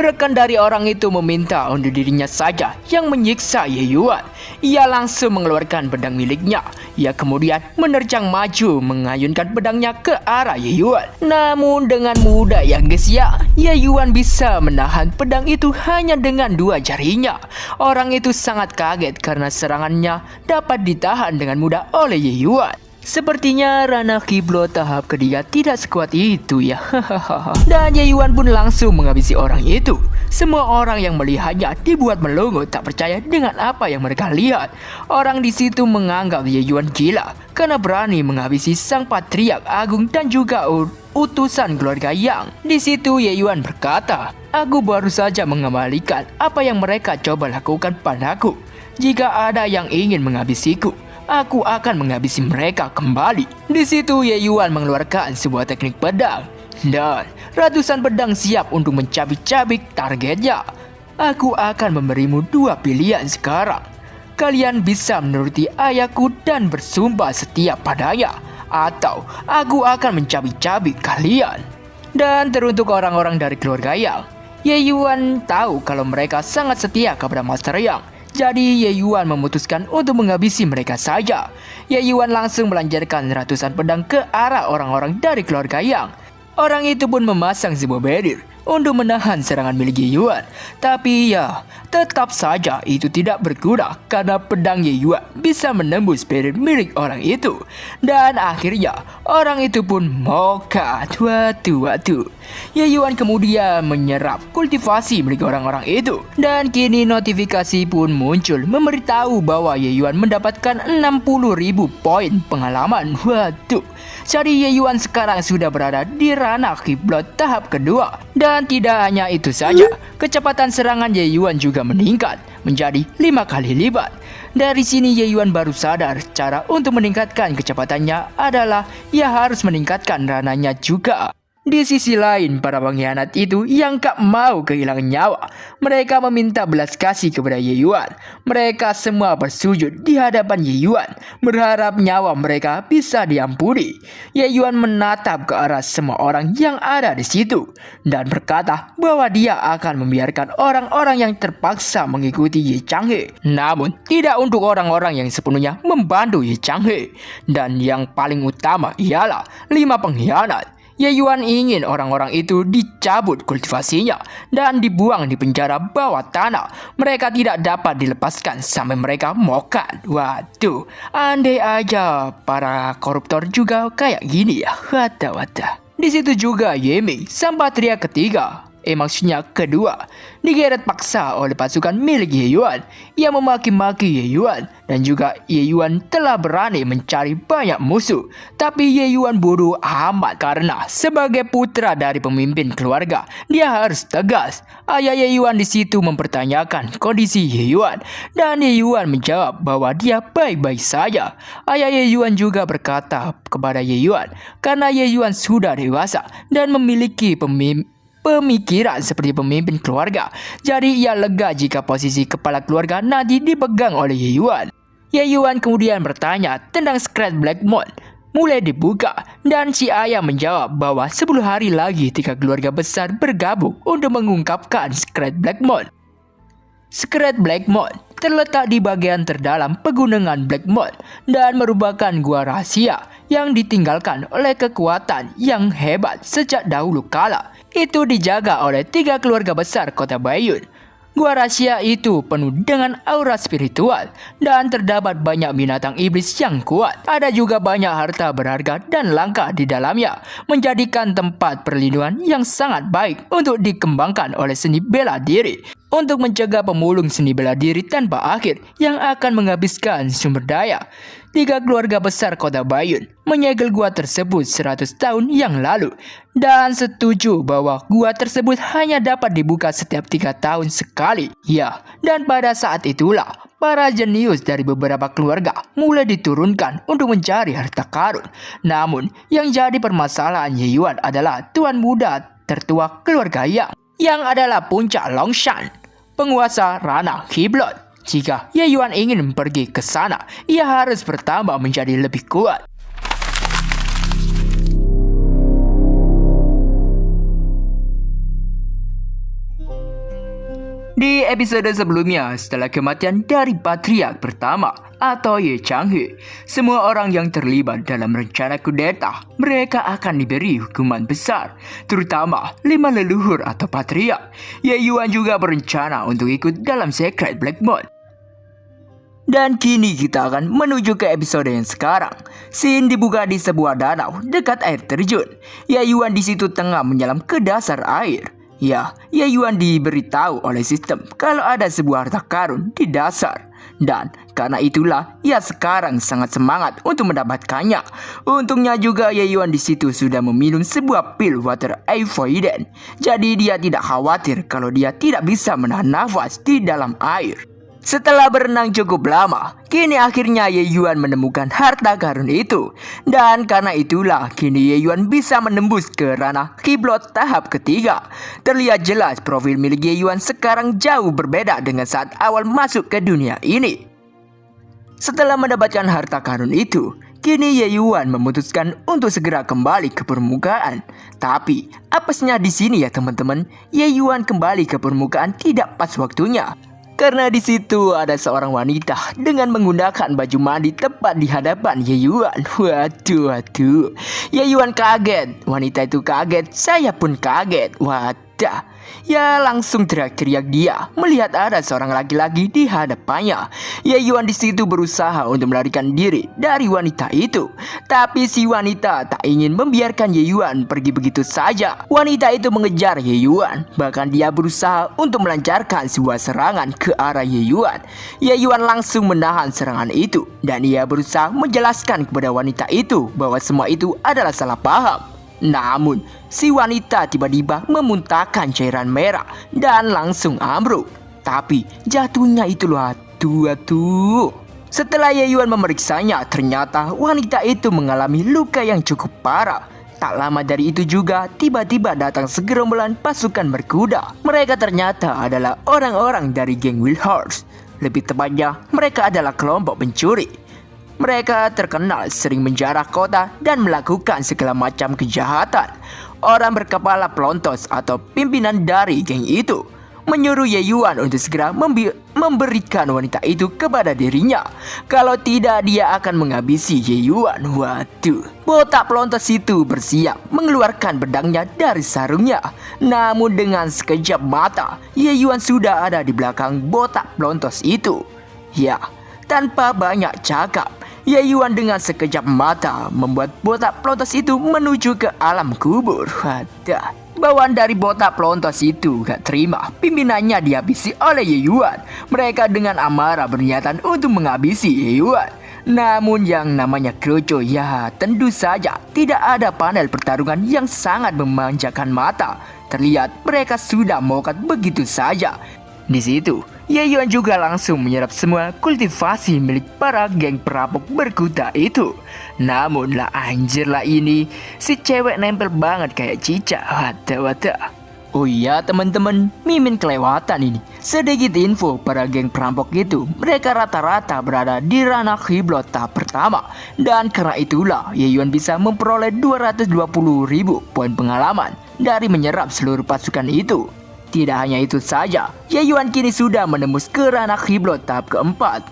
Rekan dari orang itu meminta untuk dirinya saja yang menyiksa Ye Yuan. Ia langsung mengeluarkan pedang miliknya. Ia kemudian menerjang maju mengayunkan pedangnya ke arah Ye Yuan. Namun dengan mudah ya guys ya, Ye Yuan bisa menahan pedang itu hanya dengan 2 jarinya. Orang itu sangat kaget karena serangannya dapat ditahan dengan mudah oleh Ye Yuan. Sepertinya ranah kiblat tahap kedua tidak sekuat itu ya. Dan Ye Yuan pun langsung menghabisi orang itu. Semua orang yang melihatnya dibuat melongo tak percaya dengan apa yang mereka lihat. Orang di situ menganggap Ye Yuan gila karena berani menghabisi sang patriark agung dan juga utusan keluarga Yang. Di situ Ye Yuan berkata, "Aku baru saja mengembalikan apa yang mereka coba lakukan padaku. Jika ada yang ingin menghabisiku, aku akan menghabisi mereka kembali." Di situ Ye Yuan mengeluarkan sebuah teknik pedang dan ratusan pedang siap untuk mencabik-cabik targetnya. "Aku akan memberimu dua pilihan sekarang. Kalian bisa menuruti ayahku dan bersumpah setia padanya, atau aku akan mencabik-cabik kalian." Dan teruntuk orang-orang dari keluarga Yang, Ye Yuan tahu kalau mereka sangat setia kepada Master Yang. Jadi Ye Yuan memutuskan untuk menghabisi mereka saja. Ye Yuan langsung melancarkan ratusan pedang ke arah orang-orang dari keluarga Yang. Orang itu pun memasang sebuah barrier untuk menahan serangan milik Ye Yuan. Tapi ya, tetap saja itu tidak berguna karena pedang Ye Yuan bisa menembus barrier milik orang itu. Dan akhirnya orang itu pun mokat. Waduh. Ye Yuan kemudian menyerap kultivasi milik orang-orang itu. Dan kini notifikasi pun muncul memberitahu bahwa Ye Yuan mendapatkan 60.000 poin pengalaman. Waduh. Jadi Ye Yuan sekarang sudah berada di ranah kiblat tahap kedua. Dan tidak hanya itu saja, kecepatan serangan Ye Yuan juga meningkat menjadi 5 kali lipat. Dari sini Ye Yuan baru sadar cara untuk meningkatkan kecepatannya adalah ia harus meningkatkan ranahnya juga. Di sisi lain, para pengkhianat itu yang gak mau kehilangan nyawa, mereka meminta belas kasih kepada Ye Yuan. Mereka semua bersujud di hadapan Ye Yuan, berharap nyawa mereka bisa diampuni. Ye Yuan menatap ke arah semua orang yang ada di situ dan berkata bahwa dia akan membiarkan orang-orang yang terpaksa mengikuti Ye Changhe, namun tidak untuk orang-orang yang sepenuhnya membantu Ye Changhe. Dan yang paling utama ialah 5 pengkhianat. Ye Yuan ingin orang-orang itu dicabut kultivasinya dan dibuang di penjara bawah tanah. Mereka tidak dapat dilepaskan sampai mereka mokat. Waduh, andai aja para koruptor juga kayak gini ya. Wata. Di situ juga Ye Ming, sang patria ketiga, maksudnya kedua, digeret paksa oleh pasukan milik Ye Yuan. Ia memaki-maki Ye Yuan dan juga Ye Yuan telah berani mencari banyak musuh. Tapi Ye Yuan bodoh amat karena sebagai putra dari pemimpin keluarga, dia harus tegas. Ayah Ye Yuan di situ mempertanyakan kondisi Ye Yuan dan Ye Yuan menjawab bahwa dia baik-baik saja. Ayah Ye Yuan juga berkata kepada Ye Yuan karena Ye Yuan sudah dewasa dan memiliki pemikiran seperti pemimpin keluarga. Jadi ia lega jika posisi kepala keluarga nanti dipegang oleh Ye Yuan. Ye Yuan kemudian bertanya tentang Secret Black Moon. Mulai dibuka dan si ayah menjawab bahwa 10 hari lagi 3 keluarga besar bergabung untuk mengungkapkan Secret Black Moon. Secret Black Moon terletak di bagian terdalam pegunungan Black Moon dan merupakan gua rahasia yang ditinggalkan oleh kekuatan yang hebat sejak dahulu kala. Itu dijaga oleh 3 keluarga besar kota Baiyun. Gua rahasia itu penuh dengan aura spiritual dan terdapat banyak binatang iblis yang kuat. Ada juga banyak harta berharga dan langka di dalamnya, menjadikan tempat perlindungan yang sangat baik untuk dikembangkan oleh seni bela diri. Untuk mencegah pemulung seni bela diri tanpa akhir yang akan menghabiskan sumber daya. 3 keluarga besar kota Baiyun menyegel gua tersebut 100 tahun yang lalu dan setuju bahwa gua tersebut hanya dapat dibuka setiap 3 tahun sekali. Ya, dan pada saat itulah para jenius dari beberapa keluarga mulai diturunkan untuk mencari harta karun. Namun, yang jadi permasalahan Ye Yuan adalah tuan muda tertua keluarga yang adalah puncak Longshan, penguasa ranah kiblat. Jika Ye Yuan ingin pergi ke sana, ia harus bertambah menjadi lebih kuat. Di episode sebelumnya, setelah kematian dari patriark pertama atau Ye Changhe, semua orang yang terlibat dalam rencana kudeta, mereka akan diberi hukuman besar, terutama 5 leluhur atau patriark. Ye Yuan juga berencana untuk ikut dalam Secret Black Moon. Dan kini kita akan menuju ke episode yang sekarang. Scene dibuka di sebuah danau dekat air terjun. Yayuan di situ tengah menyelam ke dasar air. Ya, Yayuan diberitahu oleh sistem kalau ada sebuah harta karun di dasar. Dan karena itulah ia sekarang sangat semangat untuk mendapatkannya. Untungnya juga Yayuan di situ sudah meminum sebuah pil water avoidant. Jadi dia tidak khawatir kalau dia tidak bisa menahan nafas di dalam air. Setelah berenang cukup lama, kini akhirnya Yayuan menemukan harta karun itu. Dan karena itulah kini Yayuan bisa menembus ke ranah kiblat tahap ketiga. Terlihat jelas profil milik Yayuan sekarang jauh berbeda dengan saat awal masuk ke dunia ini. Setelah mendapatkan harta karun itu, kini Yayuan memutuskan untuk segera kembali ke permukaan. Tapi, apesnya di sini ya teman-teman, Yayuan kembali ke permukaan tidak pas waktunya. Karena di situ ada seorang wanita dengan menggunakan baju mandi tepat di hadapan Yayuan. Waduh. Yayuan kaget. Wanita itu kaget. Saya pun kaget. Wadah. Ya langsung teriak-teriak dia melihat ada seorang laki-laki di hadapannya. Yayuan di situ berusaha untuk melarikan diri dari wanita itu. Tapi si wanita tak ingin membiarkan Yayuan pergi begitu saja. Wanita itu mengejar Yayuan. Bahkan dia berusaha untuk melancarkan sebuah serangan ke arah Yayuan. Yayuan langsung menahan serangan itu. Dan ia berusaha menjelaskan kepada wanita itu bahwa semua itu adalah salah paham. Namun, si wanita tiba-tiba memuntahkan cairan merah dan langsung ambruk. Tapi jatuhnya itu loh, aduh. Setelah Yayuan memeriksanya, ternyata wanita itu mengalami luka yang cukup parah. Tak lama dari itu juga, tiba-tiba datang segerombolan pasukan berkuda. Mereka ternyata adalah orang-orang dari geng Wild Horse. Lebih tepatnya, mereka adalah kelompok pencuri. Mereka terkenal sering menjarah kota dan melakukan segala macam kejahatan. Orang berkepala pelontos atau pimpinan dari geng itu menyuruh Yayuan untuk segera memberikan wanita itu kepada dirinya. Kalau tidak, dia akan menghabisi Yayuan. Waduh. Botak pelontos itu bersiap mengeluarkan pedangnya dari sarungnya. Namun dengan sekejap mata, Yayuan sudah ada di belakang botak pelontos itu. Ya, tanpa banyak cakap, Yayuan dengan sekejap mata membuat botak pelontos itu menuju ke alam kubur. Wadah. Bawaan dari botak pelontos itu gak terima pimpinannya dihabisi oleh Yayuan. Mereka dengan amarah berniatan untuk menghabisi Yayuan. Namun yang namanya kroco, ya tentu saja tidak ada panel pertarungan yang sangat memanjakan mata. Terlihat mereka sudah mokat begitu saja. Di situ, Yayuan juga langsung menyerap semua kultivasi milik para geng perampok berkuda itu. Namun lah anjir lah ini, si cewek nempel banget kayak cicak. Wadah. Oh iya teman-teman, Mimin kelewatan ini. Sedikit info, para geng perampok itu, mereka rata-rata berada di ranah kiblat tahap pertama. Dan karena itulah, Yayuan bisa memperoleh 220.000 poin pengalaman dari menyerap seluruh pasukan itu. Tidak hanya itu saja, Yayuan kini sudah menembus ke ranah kiblat tahap keempat.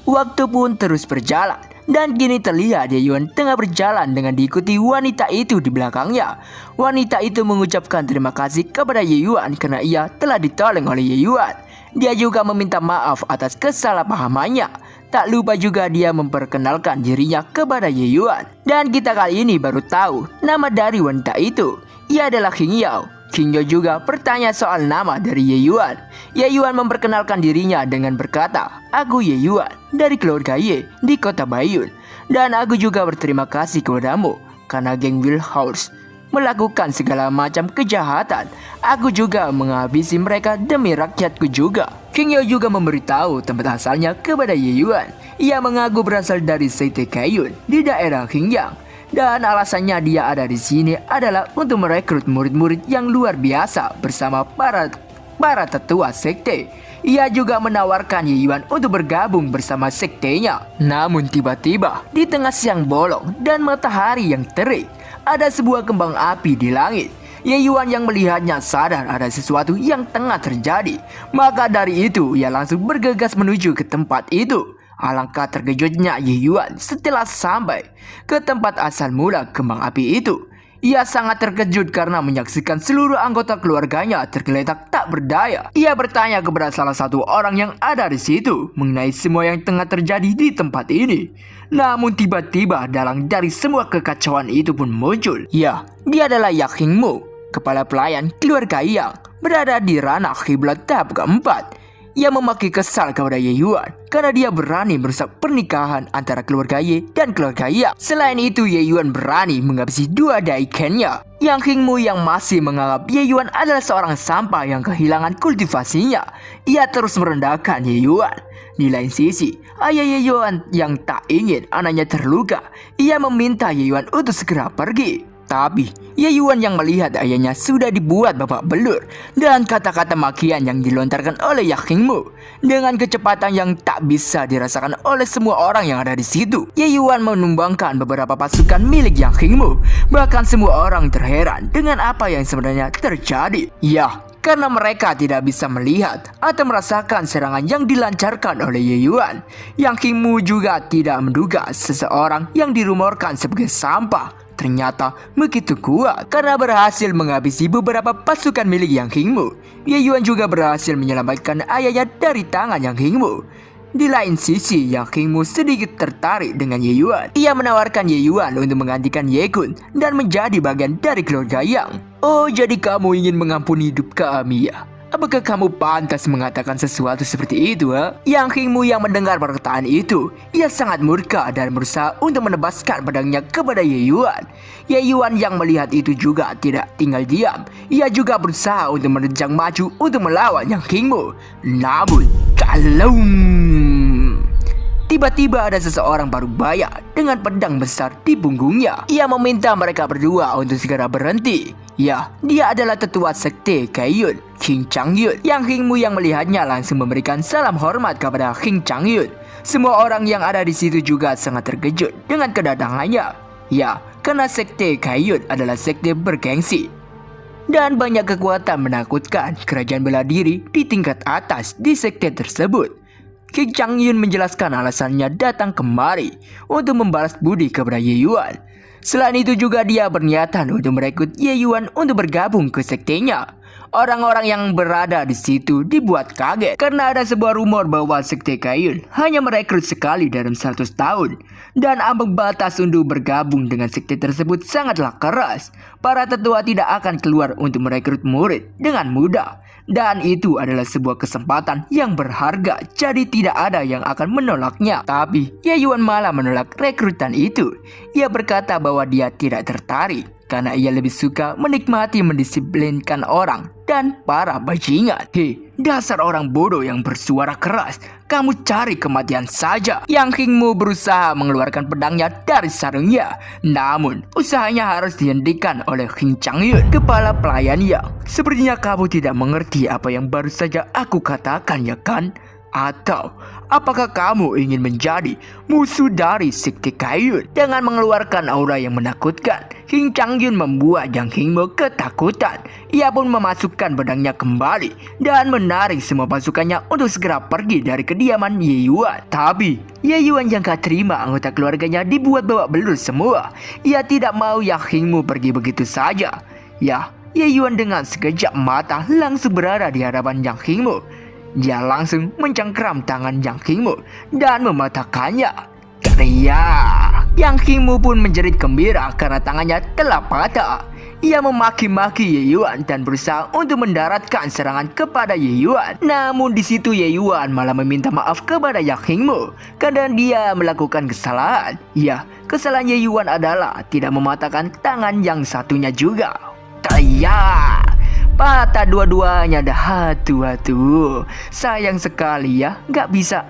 Waktu pun terus berjalan, dan kini terlihat Yayuan tengah berjalan dengan diikuti wanita itu di belakangnya. Wanita itu mengucapkan terima kasih kepada Yayuan karena ia telah ditolong oleh Yayuan. Dia juga meminta maaf atas kesalahpahamannya. Tak lupa juga dia memperkenalkan dirinya kepada Yayuan. Dan kita kali ini baru tahu nama dari wanita itu. Ia adalah King Yao. King Yao juga bertanya soal nama dari Yayuan. Yayuan memperkenalkan dirinya dengan berkata, "Aku Yayuan dari keluarga Ye di kota Bayun. Dan aku juga berterima kasih kepadamu karena geng Wild Horse melakukan segala macam kejahatan. Aku juga menghabisi mereka demi rakyatku juga." King Yao juga memberitahu tempat asalnya kepada Yayuan. Ia mengaku berasal dari Sekte Kayun di daerah Qingyang. Dan alasannya dia ada di sini adalah untuk merekrut murid-murid yang luar biasa bersama para tetua sekte. Ia juga menawarkan Yayuan untuk bergabung bersama sektenya. Namun tiba-tiba di tengah siang bolong dan matahari yang terik, ada sebuah kembang api di langit. Yayuan yang melihatnya sadar ada sesuatu yang tengah terjadi. Maka dari itu ia langsung bergegas menuju ke tempat itu. Alangkah terkejutnya Yayuan setelah sampai ke tempat asal mula kembang api itu. Ia sangat terkejut karena menyaksikan seluruh anggota keluarganya tergeletak tak berdaya. Ia bertanya kepada salah satu orang yang ada di situ mengenai semua yang tengah terjadi di tempat ini. Namun tiba-tiba dalang dari semua kekacauan itu pun muncul. Ya, dia adalah Yang Hingmu, kepala pelayan keluarga Yang, berada di ranah kiblat tahap keempat. Ia memaki kesal kepada Ye Yuan karena dia berani merusak pernikahan antara keluarga Ye dan keluarga Yang. Selain itu, Ye Yuan berani menghabisi dua daikennya. Yang Hingmu yang masih menganggap Ye Yuan adalah seorang sampah yang kehilangan kultivasinya. Ia terus merendahkan Ye Yuan. Di lain sisi, ayah Ye Yuan yang tak ingin anaknya terluka, ia meminta Ye Yuan untuk segera pergi. Tapi Ye Yuan yang melihat ayahnya sudah dibuat babak belur dan kata-kata makian yang dilontarkan oleh Yang Hingmu dengan kecepatan yang tak bisa dirasakan oleh semua orang yang ada di situ. Ye Yuan menumbangkan beberapa pasukan milik Yang Hingmu. Bahkan semua orang terheran dengan apa yang sebenarnya terjadi. Ya, karena mereka tidak bisa melihat atau merasakan serangan yang dilancarkan oleh Ye Yuan. Yang Hingmu juga tidak menduga seseorang yang dirumorkan sebagai sampah ternyata begitu kuat. Karena berhasil menghabisi beberapa pasukan milik Yang Hingmu, Ye Yuan juga berhasil menyelamatkan ayahnya dari tangan Yang Hingmu. Di lain sisi, Yang Hingmu sedikit tertarik dengan Ye Yuan. Ia menawarkan Ye Yuan untuk menggantikan Ye Kun dan menjadi bagian dari keluarga Yang. Oh, jadi kamu ingin mengampuni hidup kami ya? Apakah kamu pantas mengatakan sesuatu seperti itu, ha? Yang Hingmu yang mendengar perkataan itu, ia sangat murka dan berusaha untuk menebaskan pedangnya kepada Ye Yuan. Ye Yuan yang melihat itu juga tidak tinggal diam. Ia juga berusaha untuk menerjang maju untuk melawan Yang Hingmu. Namun, kalau tiba-tiba ada seseorang parubaya dengan pedang besar di punggungnya. Ia meminta mereka berdua untuk segera berhenti. Ya, dia adalah tetua sekte Kaiyun, King Changyun. Yang Hingmu yang melihatnya langsung memberikan salam hormat kepada King Changyun. Semua orang yang ada di situ juga sangat terkejut dengan kedatangannya. Ya, karena sekte Kaiyun adalah sekte bergengsi dan banyak kekuatan menakutkan kerajaan bela diri di tingkat atas di sekte tersebut. King Changyun menjelaskan alasannya datang kemari untuk membalas budi kepada Ye Yuan. Selain itu juga dia berniatan untuk merekrut Ye Yuan untuk bergabung ke sektenya. Orang-orang yang berada di situ dibuat kaget karena ada sebuah rumor bahwa sekte Kaiyun hanya merekrut sekali dalam 100 tahun. Dan ambang batas untuk bergabung dengan sekte tersebut sangatlah keras. Para tetua tidak akan keluar untuk merekrut murid dengan mudah. Dan itu adalah sebuah kesempatan yang berharga, jadi tidak ada yang akan menolaknya. Tapi Ye Yuan malah menolak rekrutan itu. Ia berkata bahwa dia tidak tertarik karena ia lebih suka menikmati mendisiplinkan orang dan para bajingan. Hei, dasar orang bodoh yang bersuara keras, kamu cari kematian saja. Yang Hingmu berusaha mengeluarkan pedangnya dari sarungnya. Namun, usahanya harus dihentikan oleh King Changyun, kepala pelayan Yang. Sepertinya kamu tidak mengerti apa yang baru saja aku katakan, ya kan? Atau apakah kamu ingin menjadi musuh dari sekte Kaiyun? Dengan mengeluarkan aura yang menakutkan, King Changyun membuat Yang Hingmu ketakutan. Ia pun memasukkan pedangnya kembali dan menarik semua pasukannya untuk segera pergi dari kediaman Ye Yuan. Tapi Ye Yuan yang gak terima anggota keluarganya dibuat babak belur semua. Ia tidak mau Yang Hingmu pergi begitu saja. Ya, Ye Yuan dengan sekejap mata langsung berada di hadapan Yang Hingmu. Dia langsung mencengkram tangan Yang Hingmu dan mematahkannya. Karya! Yang Hingmu pun menjerit gembira karena tangannya telah patah. Ia memaki-maki Ye Yuan dan berusaha untuk mendaratkan serangan kepada Ye Yuan. Namun di situ Ye Yuan malah meminta maaf kepada Yang Hingmu karena dia melakukan kesalahan. Ya, kesalahan Ye Yuan adalah tidak mematahkan tangan yang satunya juga. Karya! Patah dua-duanya dah. Hatu-hatu. Sayang sekali ya, gak bisa.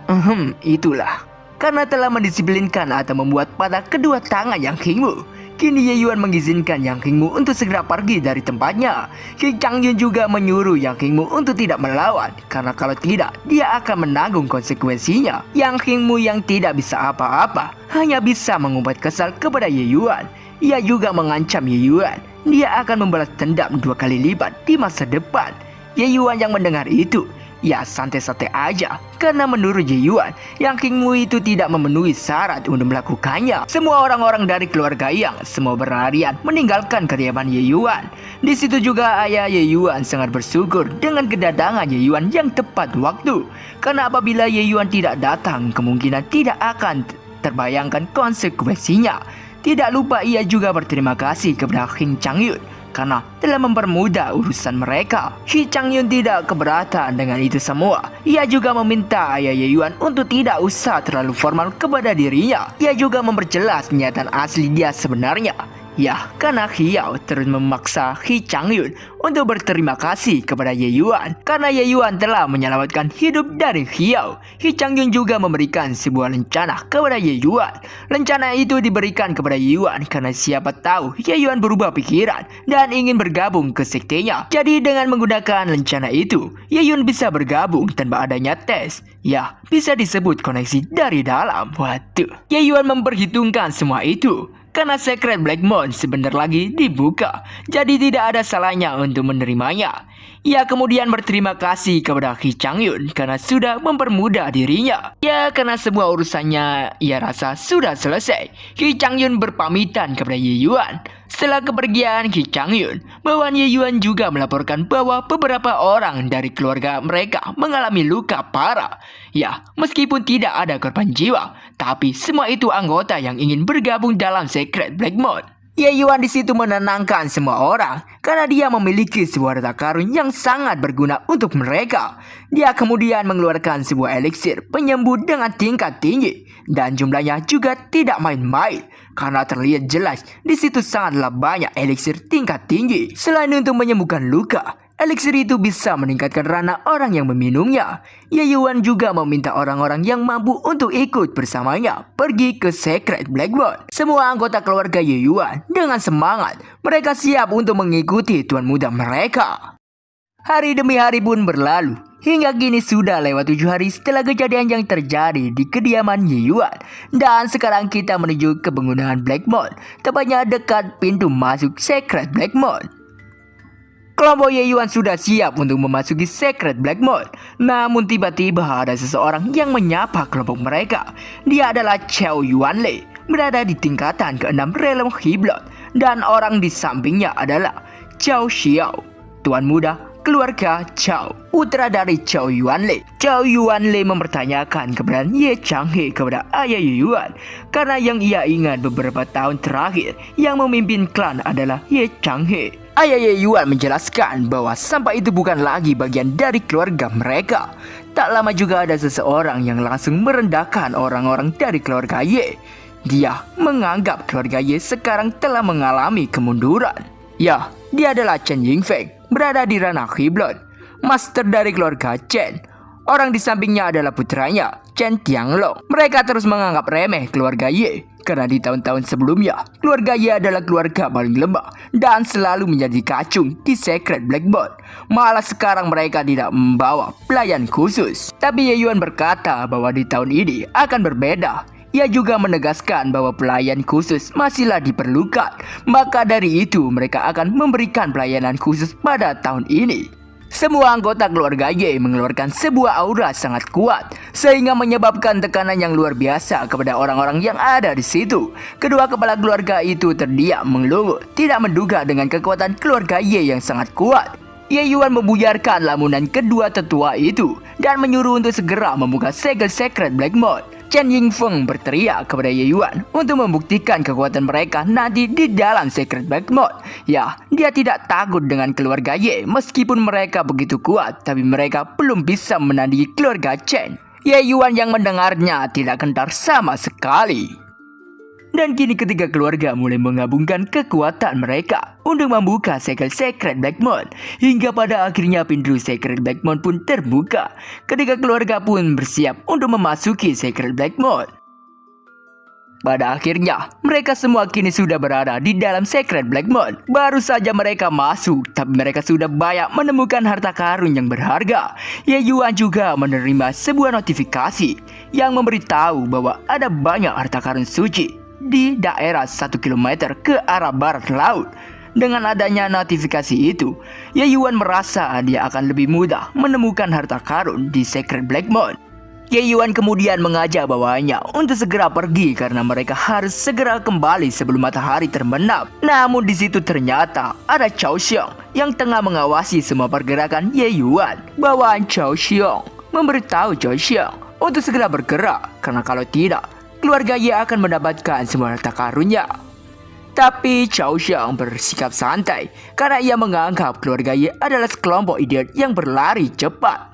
Itulah. Karena telah mendisiplinkan atau membuat patah kedua tangan Yang Hingmu. Kini Ye Yuan mengizinkan Yang Hingmu untuk segera pergi dari tempatnya. King Changyun juga menyuruh Yang Hingmu untuk tidak melawan, karena kalau tidak, dia akan menanggung konsekuensinya. Yang Hingmu yang tidak bisa apa-apa, hanya bisa mengumpat kesal kepada Ye Yuan. Ia juga mengancam Ye Yuan. Dia akan membalas dendam 2 kali lipat di masa depan. Ye Yuan yang mendengar itu, Ya santai-santai aja, karena menurut Ye Yuan, yang King Mu itu tidak memenuhi syarat untuk melakukannya. Semua orang-orang dari keluarga Yang semua berlarian meninggalkan kediaman Ye Yuan. Di situ juga ayah Ye Yuan sangat bersyukur dengan kedatangan Ye Yuan yang tepat waktu. Karena apabila Ye Yuan tidak datang, kemungkinan tidak akan terbayangkan konsekuensinya. Tidak lupa ia juga berterima kasih kepada King Changyun karena telah mempermudah urusan mereka. Shi Changyun tidak keberatan dengan itu semua. Ia juga meminta ayah Ye Yuan untuk tidak usah terlalu formal kepada dirinya. Ia juga memperjelas niatan asli dia sebenarnya. Ya, karena Xiao terus memaksa Shi Changyun untuk berterima kasih kepada Ye Yuan. Karena Ye Yuan telah menyelamatkan hidup dari Xiao, Shi Changyun juga memberikan sebuah rencana kepada Ye Yuan. Rencana itu diberikan kepada Ye Yuan karena siapa tahu Ye Yuan berubah pikiran dan ingin bergabung ke sektenya. Jadi dengan menggunakan rencana itu, Ye Yuan bisa bergabung tanpa adanya tes. Ya, bisa disebut koneksi dari dalam. Waduh, Ye Yuan memperhitungkan semua itu. Karena Secret Black Moon sebentar lagi dibuka, jadi tidak ada salahnya untuk menerimanya. Ia kemudian berterima kasih kepada Shi Changyun karena sudah mempermudah dirinya. Ya, karena semua urusannya ia rasa sudah selesai. Shi Changyun berpamitan kepada Ye Yuan. Setelah kepergian Shi Changyun, bawahan Ye Yuan juga melaporkan bahwa beberapa orang dari keluarga mereka mengalami luka parah. Ya, meskipun tidak ada korban jiwa, tapi semua itu anggota yang ingin bergabung dalam Secret Black Moon. Ye Yuan di situ menenangkan semua orang karena dia memiliki sebuah harta karun yang sangat berguna untuk mereka. Dia kemudian mengeluarkan sebuah eliksir penyembuh dengan tingkat tinggi dan jumlahnya juga tidak main-main karena terlihat jelas di situ sangatlah banyak eliksir tingkat tinggi. Selain untuk menyembuhkan luka, eliksir itu bisa meningkatkan ranah orang yang meminumnya. Ye Yuan juga meminta orang-orang yang mampu untuk ikut bersamanya pergi ke Secret Black Moon. Semua anggota keluarga Ye Yuan dengan semangat, mereka siap untuk mengikuti tuan muda mereka. Hari demi hari pun berlalu. Hingga kini sudah lewat 7 hari setelah kejadian yang terjadi di kediaman Ye Yuan. Dan sekarang kita menuju ke penggunaan Black Moon, tepatnya dekat pintu masuk Secret Black Moon. Kelompok Ye Yuan sudah siap untuk memasuki Secret Black Moon. Namun tiba-tiba ada seseorang yang menyapa kelompok mereka. Dia adalah Chao Yuanle, berada di tingkatan ke-6 Realm Kiblat. Dan orang di sampingnya adalah Chao Xiao, tuan muda keluarga Chao, putra dari Chao Yuanle. Chao Yuanle mempertanyakan keberadaan Ye Changhe kepada ayah Ye Yuan. Karena yang ia ingat beberapa tahun terakhir, yang memimpin klan adalah Ye Changhe. Ayah Ye Yuan menjelaskan bahwa sampah itu bukan lagi bagian dari keluarga mereka. Tak lama juga ada seseorang yang langsung merendahkan orang-orang dari keluarga Ye. Dia menganggap keluarga Ye sekarang telah mengalami kemunduran. Ya, dia adalah Chen Yingfeng, berada di ranah Kiblat, master dari keluarga Chen. Orang di sampingnya adalah putranya, Chen Tianglong. Mereka terus menganggap remeh keluarga Ye, karena di tahun-tahun sebelumnya, keluarga Ye adalah keluarga paling lemah dan selalu menjadi kacung di Secret Black Moon. Malah sekarang mereka tidak membawa pelayan khusus. Tapi Ye Yuan berkata bahwa di tahun ini akan berbeda. Ia juga menegaskan bahwa pelayan khusus masihlah diperlukan. Maka dari itu mereka akan memberikan pelayanan khusus pada tahun ini. Semua anggota keluarga Ye mengeluarkan sebuah aura sangat kuat sehingga menyebabkan tekanan yang luar biasa kepada orang-orang yang ada di situ. Kedua kepala keluarga itu terdiam mengelungut, tidak menduga dengan kekuatan keluarga Ye yang sangat kuat. Ye Yuan membuyarkan lamunan kedua tetua itu dan menyuruh untuk segera membuka segel Secret Black Moon. Chen Yingfeng berteriak kepada Ye Yuan untuk membuktikan kekuatan mereka nanti di dalam Secret Black Moon. Ya, dia tidak takut dengan keluarga Ye meskipun mereka begitu kuat, tapi mereka belum bisa menandingi keluarga Chen. Ye Yuan yang mendengarnya tidak gentar sama sekali. Dan kini ketiga keluarga mulai menggabungkan kekuatan mereka untuk membuka segel Secret Black Moon. Hingga pada akhirnya pintu Secret Black Moon pun terbuka. Ketiga keluarga pun bersiap untuk memasuki Secret Black Moon. Pada akhirnya, mereka semua kini sudah berada di dalam Secret Black Moon. Baru saja mereka masuk, tapi mereka sudah banyak menemukan harta karun yang berharga. Ye Yuan juga menerima sebuah notifikasi yang memberitahu bahwa ada banyak harta karun suci di daerah 1 km ke arah barat laut. Dengan adanya notifikasi itu, Ye Yuan merasa dia akan lebih mudah menemukan harta karun di Secret Black Moon. Ye Yuan kemudian mengajak bawahannya untuk segera pergi karena mereka harus segera kembali sebelum matahari terbenam. Namun di situ ternyata ada Cao Xiong yang tengah mengawasi semua pergerakan Ye Yuan. Bawahan Cao Xiong memberitahu Cao Xiong untuk segera bergerak karena kalau tidak, keluarga Ye akan mendapatkan semua harta karunnya. Tapi Cao Xiong bersikap santai karena ia menganggap keluarga Ye adalah sekelompok idiot yang berlari cepat.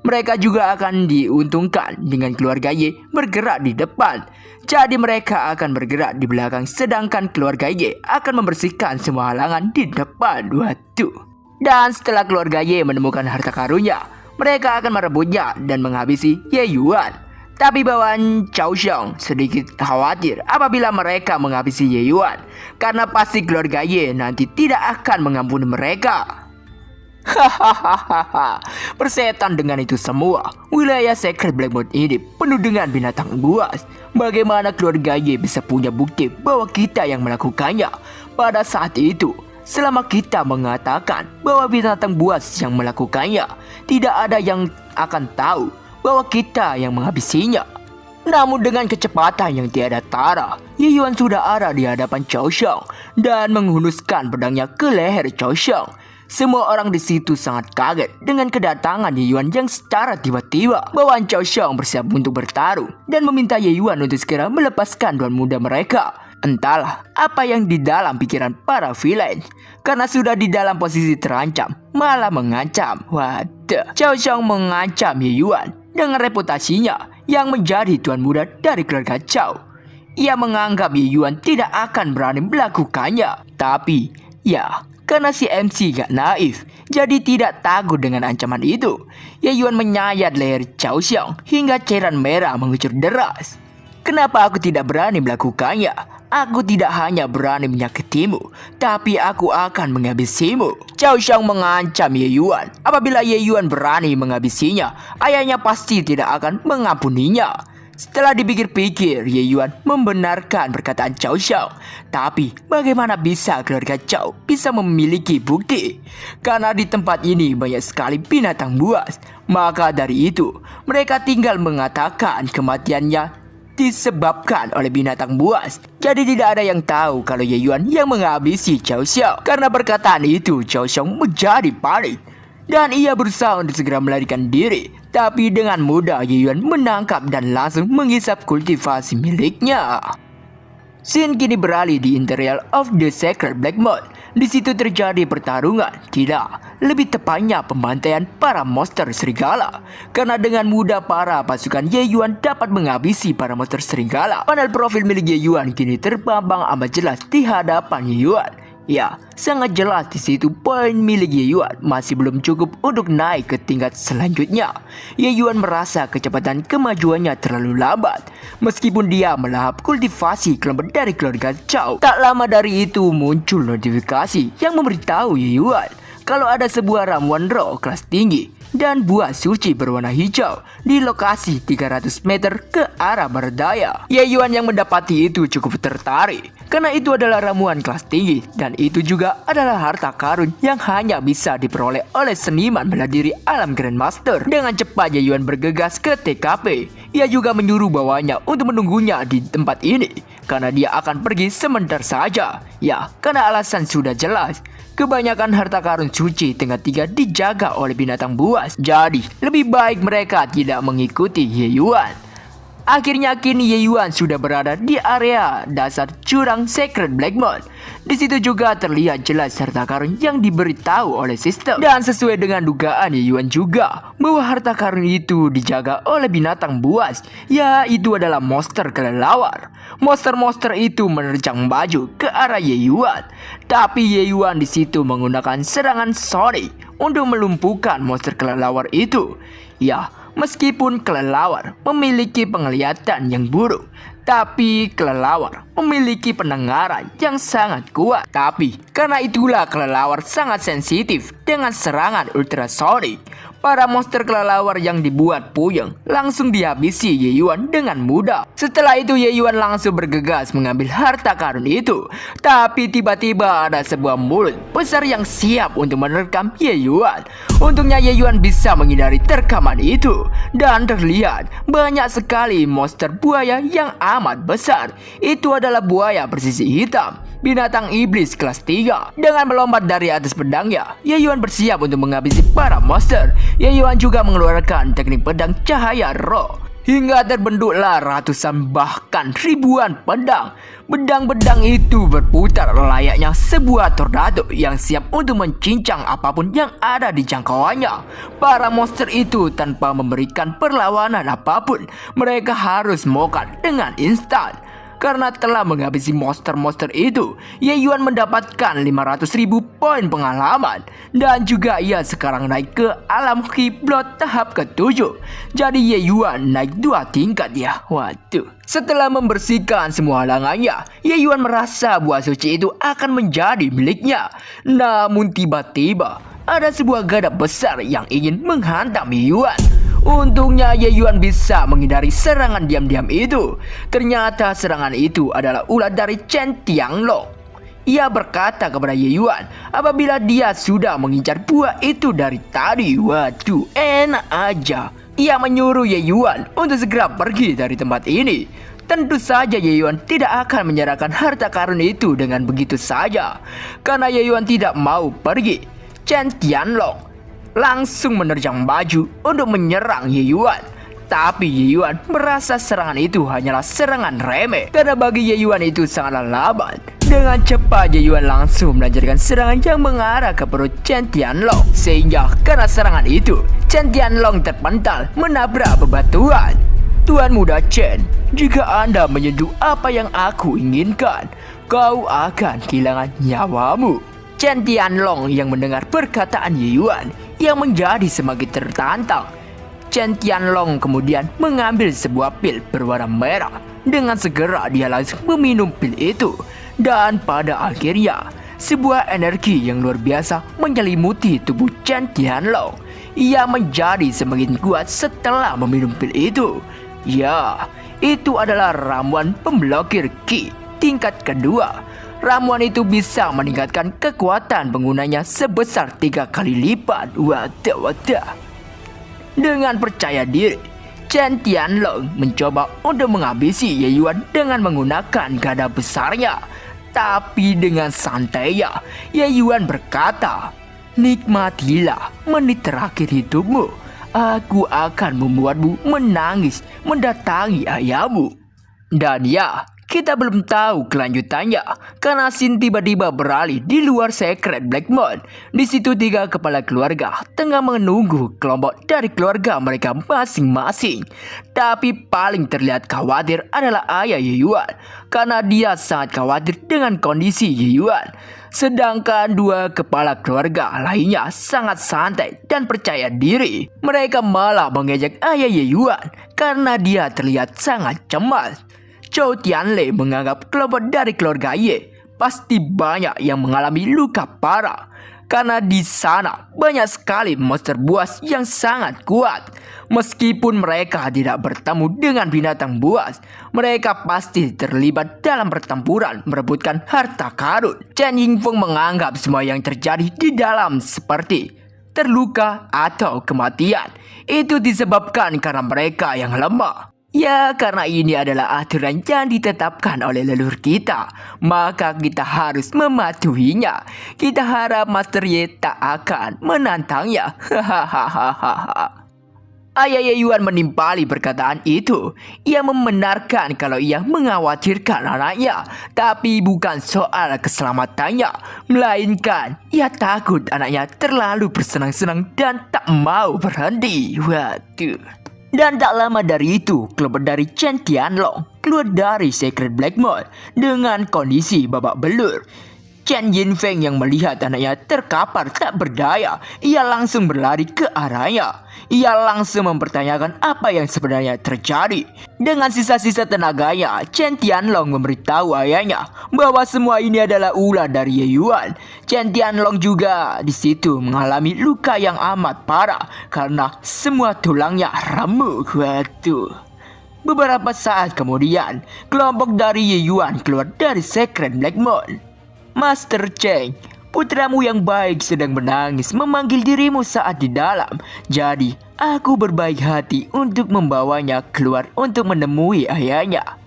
Mereka juga akan diuntungkan dengan keluarga Ye bergerak di depan. Jadi mereka akan bergerak di belakang sedangkan keluarga Ye akan membersihkan semua halangan di depan. Waduh. Dan setelah keluarga Ye menemukan harta karunnya, mereka akan merebutnya dan menghabisi Ye Yuan. Tapi bawahan Cao Xiong sedikit khawatir apabila mereka menghabisi Ye Yuan, karena pasti keluarga Ye nanti tidak akan mengampuni mereka. Hahaha, persetan dengan itu semua. Wilayah Secret Black Moon ini penuh dengan binatang buas. Bagaimana keluarga Ye bisa punya bukti bahwa kita yang melakukannya? Pada saat itu, selama kita mengatakan bahwa binatang buas yang melakukannya, tidak ada yang akan tahu bahwa kita yang menghabisinya. Namun dengan kecepatan yang tiada tara, Ye Yuan sudah ada di hadapan Cao Xiong dan menghunuskan pedangnya ke leher Cao Xiong. Semua orang di situ sangat kaget dengan kedatangan Ye Yuan yang secara tiba-tiba. Bawahan Cao Xiong bersiap untuk bertarung dan meminta Ye Yuan untuk segera melepaskan tuan muda mereka. Entahlah apa yang di dalam pikiran para villain, karena sudah di dalam posisi terancam, malah mengancam. Waduh, Cao Xiong mengancam Ye Yuan dengan reputasinya yang menjadi tuan muda dari keluarga Cao. Ia menganggap Ye Yuan tidak akan berani melakukannya. Tapi, ya, karena si MC gak naif, jadi tidak takut dengan ancaman itu. Ye Yuan menyayat leher Cao Xiong hingga cairan merah mengucur deras. Kenapa aku tidak berani melakukannya? Aku tidak hanya berani menyakitimu, tapi aku akan menghabisimu. Cao Xiong mengancam Ye Yuan. Apabila Ye Yuan berani menghabisinya, ayahnya pasti tidak akan mengampuninya. Setelah dipikir-pikir, Ye Yuan membenarkan perkataan Cao Xiong. Tapi bagaimana bisa keluarga Cao bisa memiliki bukti? Karena di tempat ini banyak sekali binatang buas. Maka dari itu, mereka tinggal mengatakan kematiannya disebabkan oleh binatang buas. Jadi tidak ada yang tahu kalau Ye Yuan yang menghabisi Cao Xiong. Karena perkataan itu, Cao Xiong menjadi panik dan ia berusaha untuk segera melarikan diri. Tapi dengan mudah Ye Yuan menangkap dan langsung menghisap kultivasi miliknya. Scene kini beralih di interior of the Secret Black Moon. Di situ terjadi pertarungan, tidak, lebih tepatnya pembantaian para monster serigala. Karena dengan mudah para pasukan Ye Yuan dapat menghabisi para monster serigala. Panel profil milik Ye Yuan kini terpampang amat jelas di hadapan Ye Yuan. Ya, sangat jelas di situ poin milik Ye Yuan masih belum cukup untuk naik ke tingkat selanjutnya. Ye Yuan merasa kecepatan kemajuannya terlalu lambat. Meskipun dia melahap kultivasi kelompok dari keluarga Cao. Tak lama dari itu muncul notifikasi yang memberitahu Ye Yuan kalau ada sebuah ramuan roh kelas tinggi dan buah suci berwarna hijau di lokasi 300 meter ke arah barat daya. Ye Yuan yang mendapati itu cukup tertarik karena itu adalah ramuan kelas tinggi dan itu juga adalah harta karun yang hanya bisa diperoleh oleh seniman bela diri alam Grandmaster. Dengan cepat Ye Yuan bergegas ke TKP. Ia juga menyuruh bawahnya untuk menunggunya di tempat ini karena dia akan pergi sebentar saja. Ya, karena alasan sudah jelas. Kebanyakan harta karun suci tingkat 3 dijaga oleh binatang buas. Jadi, lebih baik mereka tidak mengikuti Ye Yuan. Akhirnya kini Ye Yuan sudah berada di area dasar jurang Secret Black Moon. Di situ juga terlihat jelas harta karun yang diberitahu oleh sistem. Dan sesuai dengan dugaan Ye Yuan juga bahwa harta karun itu dijaga oleh binatang buas. Ya, itu adalah monster kelelawar. Monster-monster itu menerjang baju ke arah Ye Yuan. Tapi Ye Yuan di situ menggunakan serangan sonic untuk melumpuhkan monster kelelawar itu. Ya, meskipun kelelawar memiliki penglihatan yang buruk, tapi kelelawar memiliki pendengaran yang sangat kuat. Tapi karena itulah kelelawar sangat sensitif dengan serangan ultrasonik. Para monster kelelawar yang dibuat puyeng langsung dihabisi Ye Yuan dengan mudah. Setelah itu Ye Yuan langsung bergegas mengambil harta karun itu. Tapi tiba-tiba ada sebuah mulut besar yang siap untuk menerkam Ye Yuan. Untungnya Ye Yuan bisa menghindari terkaman itu. Dan terlihat banyak sekali monster buaya yang amat besar. Itu adalah buaya bersisi hitam, binatang iblis kelas 3. Dengan melompat dari atas pedangnya, Ye Yuan bersiap untuk menghabisi para monster. Ye Yuan juga mengeluarkan teknik pedang cahaya roh. Hingga terbentuklah ratusan bahkan ribuan pedang. Bedang-bedang itu berputar layaknya sebuah tornado yang siap untuk mencincang apapun yang ada di jangkauannya. Para monster itu tanpa memberikan perlawanan apapun, mereka harus mokat dengan instan. Karena telah menghabisi monster-monster itu, Ye Yuan mendapatkan 500.000 poin pengalaman. Dan juga ia sekarang naik ke alam kiblat tahap ke-7. Jadi Ye Yuan naik 2 tingkat ya. Waduh. Setelah membersihkan semua halangannya, Ye Yuan merasa buah suci itu akan menjadi miliknya. Namun tiba-tiba ada sebuah gadap besar yang ingin menghantam Ye Yuan. Untungnya Ye Yuan bisa menghindari serangan diam-diam itu. Ternyata serangan itu adalah ulat dari Chen Tianglong. Ia berkata kepada Ye Yuan apabila dia sudah mengincar buah itu dari tadi. Waduh, enak aja. Ia menyuruh Ye Yuan untuk segera pergi dari tempat ini. Tentu saja Ye Yuan tidak akan menyerahkan harta karun itu dengan begitu saja. Karena Ye Yuan tidak mau pergi, Chen Tianglong langsung menerjang baju untuk menyerang Ye Yuan. Tapi Ye Yuan merasa serangan itu hanyalah serangan remeh. Karena bagi Ye Yuan itu sangatlah lambat. Dengan cepat Ye Yuan langsung melancarkan serangan yang mengarah ke perut Chen Tianglong. Sehingga karena serangan itu, Chen Tianglong terpental menabrak bebatuan. Tuan muda Chen, jika Anda menyentuh apa yang aku inginkan, kau akan kehilangan nyawamu. Chen Tianglong yang mendengar perkataan Ye Yuan yang menjadi semakin tertantang. Chen Tianglong kemudian mengambil sebuah pil berwarna merah. Dengan segera dia langsung meminum pil itu. Dan pada akhirnya sebuah energi yang luar biasa menyelimuti tubuh Chen Tianglong. Ia menjadi semakin kuat setelah meminum pil itu. Ya, itu adalah ramuan pemblokir Qi tingkat kedua. Ramuan itu bisa meningkatkan kekuatan penggunanya sebesar 3 kali lipat. Wadah. Dengan percaya diri, Chen Tianglong mencoba untuk menghabisi Ye Yuan dengan menggunakan gada besarnya. Tapi dengan santainya, Ye Yuan berkata, "Nikmatilah menit terakhir hidupmu. Aku akan membuatmu menangis mendatangi ayahmu." Dan ya, kita belum tahu kelanjutannya karena Xin tiba-tiba beralih di luar Secret Black Moon. Di situ 3 kepala keluarga tengah menunggu kelompok dari keluarga mereka masing-masing. Tapi paling terlihat khawatir adalah ayah Ye Yuan karena dia sangat khawatir dengan kondisi Ye Yuan. Sedangkan 2 kepala keluarga lainnya sangat santai dan percaya diri. Mereka malah mengejek ayah Ye Yuan karena dia terlihat sangat cemas. Zhou Tianlei menganggap kelompok dari keluarga Ye pasti banyak yang mengalami luka parah. Karena di sana banyak sekali monster buas yang sangat kuat. Meskipun mereka tidak bertemu dengan binatang buas, mereka pasti terlibat dalam pertempuran merebutkan harta karun. Chen Yingfeng menganggap semua yang terjadi di dalam seperti terluka atau kematian. Itu disebabkan karena mereka yang lemah. Ya, karena ini adalah aturan yang ditetapkan oleh leluhur kita, maka kita harus mematuhinya. Kita harap Master Yi tak akan menantangnya. Hahaha. Ayah Ye Yuan menimpali perkataan itu. Ia membenarkan kalau ia mengkhawatirkan anaknya, tapi bukan soal keselamatannya, melainkan ia takut anaknya terlalu bersenang-senang dan tak mau berhenti. Waduh. Dan tak lama dari itu, kelompok dari Chen Tianglong keluar dari Secret Black Moon dengan kondisi babak belur. Chen Yinfeng yang melihat anaknya terkapar tak berdaya, ia langsung berlari ke arahnya. Ia langsung mempertanyakan apa yang sebenarnya terjadi. Dengan sisa-sisa tenaganya, Chen Tianlong memberitahu ayahnya bahwa semua ini adalah ulah dari Ye Yuan. Chen Tianlong juga di situ mengalami luka yang amat parah karena semua tulangnya remuk. Waduh. Beberapa saat kemudian, kelompok dari Ye Yuan keluar dari Secret Black Moon. Master Cheng, putramu yang baik sedang menangis memanggil dirimu saat di dalam. Jadi, aku berbaik hati untuk membawanya keluar untuk menemui ayahnya.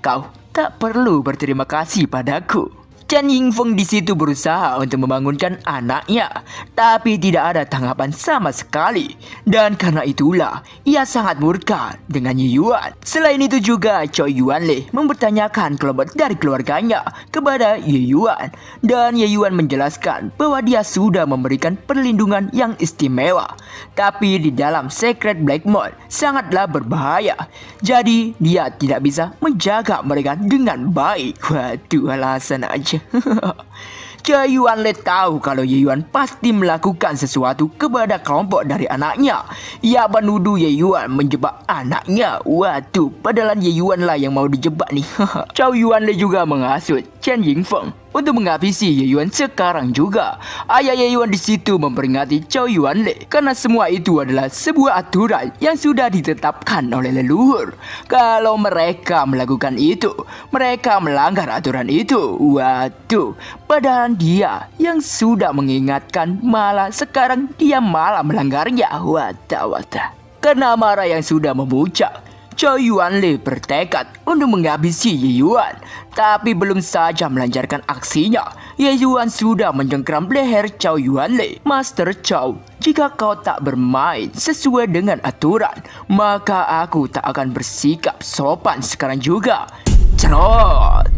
Kau tak perlu berterima kasih padaku. Chen Yingfeng di situ berusaha untuk membangunkan anaknya, tapi tidak ada tanggapan sama sekali. Dan karena itulah, ia sangat murka dengan Ye Yuan. Selain itu juga, Chou Yuanle mempertanyakan kelompok dari keluarganya kepada Ye Yuan. Dan Ye Yuan menjelaskan bahwa dia sudah memberikan perlindungan yang istimewa. Tapi di dalam Secret Black Moon sangatlah berbahaya. Jadi, dia tidak bisa menjaga mereka dengan baik. Waduh, alasan aja. Chou Yuanle tahu kalau Ye Yuan pasti melakukan sesuatu kepada kelompok dari anaknya. Ia menuduh Ye Yuan menjebak anaknya. Waduh, padahal Ye Yuan lah yang mau dijebak nih. Chou Yuanle juga menghasut Chen Yingfeng untuk menghabisi Ye Yuan sekarang juga. Ayah Ye Yuan di situ memperingati Chou Yuanle karena semua itu adalah sebuah aturan yang sudah ditetapkan oleh leluhur. Kalau mereka melakukan itu, mereka melanggar aturan itu. Waduh, padahal dia yang sudah mengingatkan malah sekarang dia malah melanggarnya. Wadah. Karena amarah yang sudah memuncak, Chou Yuanle bertekad untuk menghabisi Ye Yuan. Tapi belum saja melancarkan aksinya, Ye Yuan sudah mencengkram leher Chou Yuanle. Master Chou, jika kau tak bermain sesuai dengan aturan, maka aku tak akan bersikap sopan sekarang juga. Cerot!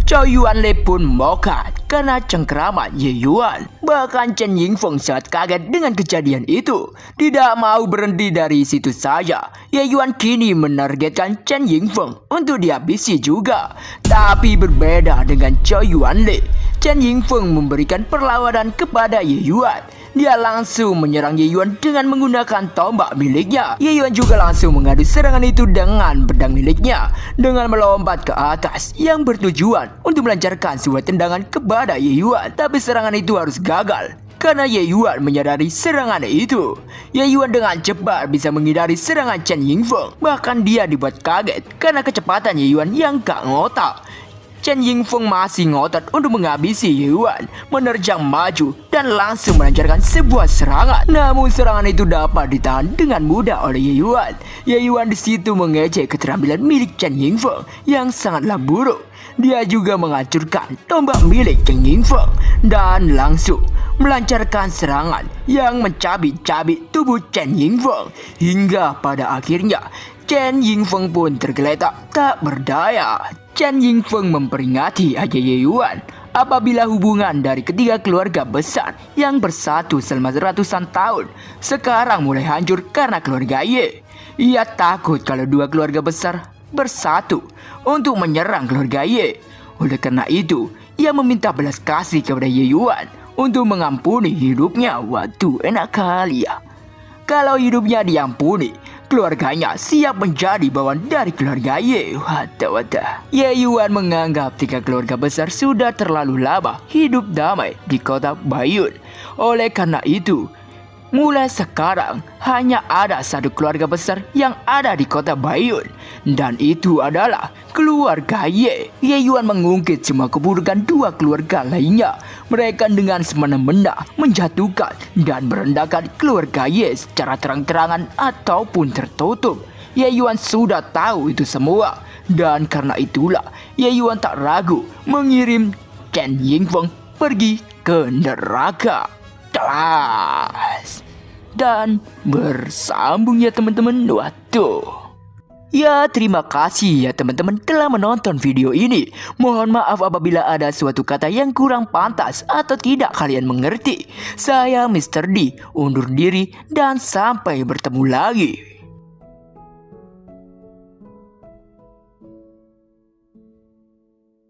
Chou Yuanle pun mokat karena cengkeraman Ye Yuan. Bahkan Chen Yingfeng sangat kaget dengan kejadian itu. Tidak mau berhenti dari situ saja, Ye Yuan kini menargetkan Chen Yingfeng untuk dihabisi juga. Tapi berbeda dengan Chou Yuanle, Chen Yingfeng memberikan perlawanan kepada Ye Yuan. Dia langsung menyerang Ye Yuan dengan menggunakan tombak miliknya. Ye Yuan juga langsung mengadu serangan itu dengan pedang miliknya dengan melompat ke atas yang bertujuan untuk melancarkan sebuah tendangan kepada Ye Yuan. Tapi serangan itu harus gagal karena Ye Yuan menyadari serangan itu. Ye Yuan dengan cepat bisa menghindari serangan Chen Yingfeng. Bahkan dia dibuat kaget karena kecepatan Ye Yuan yang gak ngotak. Chen Yingfeng masih ngotot untuk menghabisi Ye Yuan, menerjang maju dan langsung melancarkan sebuah serangan. Namun serangan itu dapat ditahan dengan mudah oleh Ye Yuan. Ye Yuan di situ mengejek keterampilan milik Chen Yingfeng yang sangatlah buruk. Dia juga menghancurkan tombak milik Chen Yingfeng dan langsung melancarkan serangan yang mencabik-cabik tubuh Chen Yingfeng. Hingga pada akhirnya Chen Yingfeng pun tergeletak tak berdaya. Chen Yingfeng memperingati ayah Ye Yuan apabila hubungan dari ketiga keluarga besar yang bersatu selama ratusan tahun sekarang mulai hancur karena keluarga Ye. Ia takut kalau dua keluarga besar bersatu untuk menyerang keluarga Ye. Oleh karena itu, ia meminta belas kasih kepada Ye Yuan untuk mengampuni hidupnya. Waduh, enak kali ya. Kalau hidupnya diampuni, keluarganya siap menjadi bawahan dari keluarga Ye. Wadah. Ye Yuan menganggap tiga keluarga besar sudah terlalu lama hidup damai di kota Baiyun. Oleh karena itu, mulai sekarang hanya ada satu keluarga besar yang ada di kota Baiyun, dan itu adalah keluarga Ye. Ye Yuan mengungkit semua keburukan dua keluarga lainnya. Mereka dengan semena-mena menjatuhkan dan merendahkan keluarga Ye secara terang-terangan ataupun tertutup. Ye Yuan sudah tahu itu semua, dan karena itulah Ye Yuan tak ragu mengirim Chen Yingfeng pergi ke neraka. Kelas dan bersambung ya teman-teman. Waduh. Ya, terima kasih ya teman-teman telah menonton video ini. Mohon maaf apabila ada suatu kata yang kurang pantas atau tidak kalian mengerti. Saya Mr. D undur diri dan sampai bertemu lagi.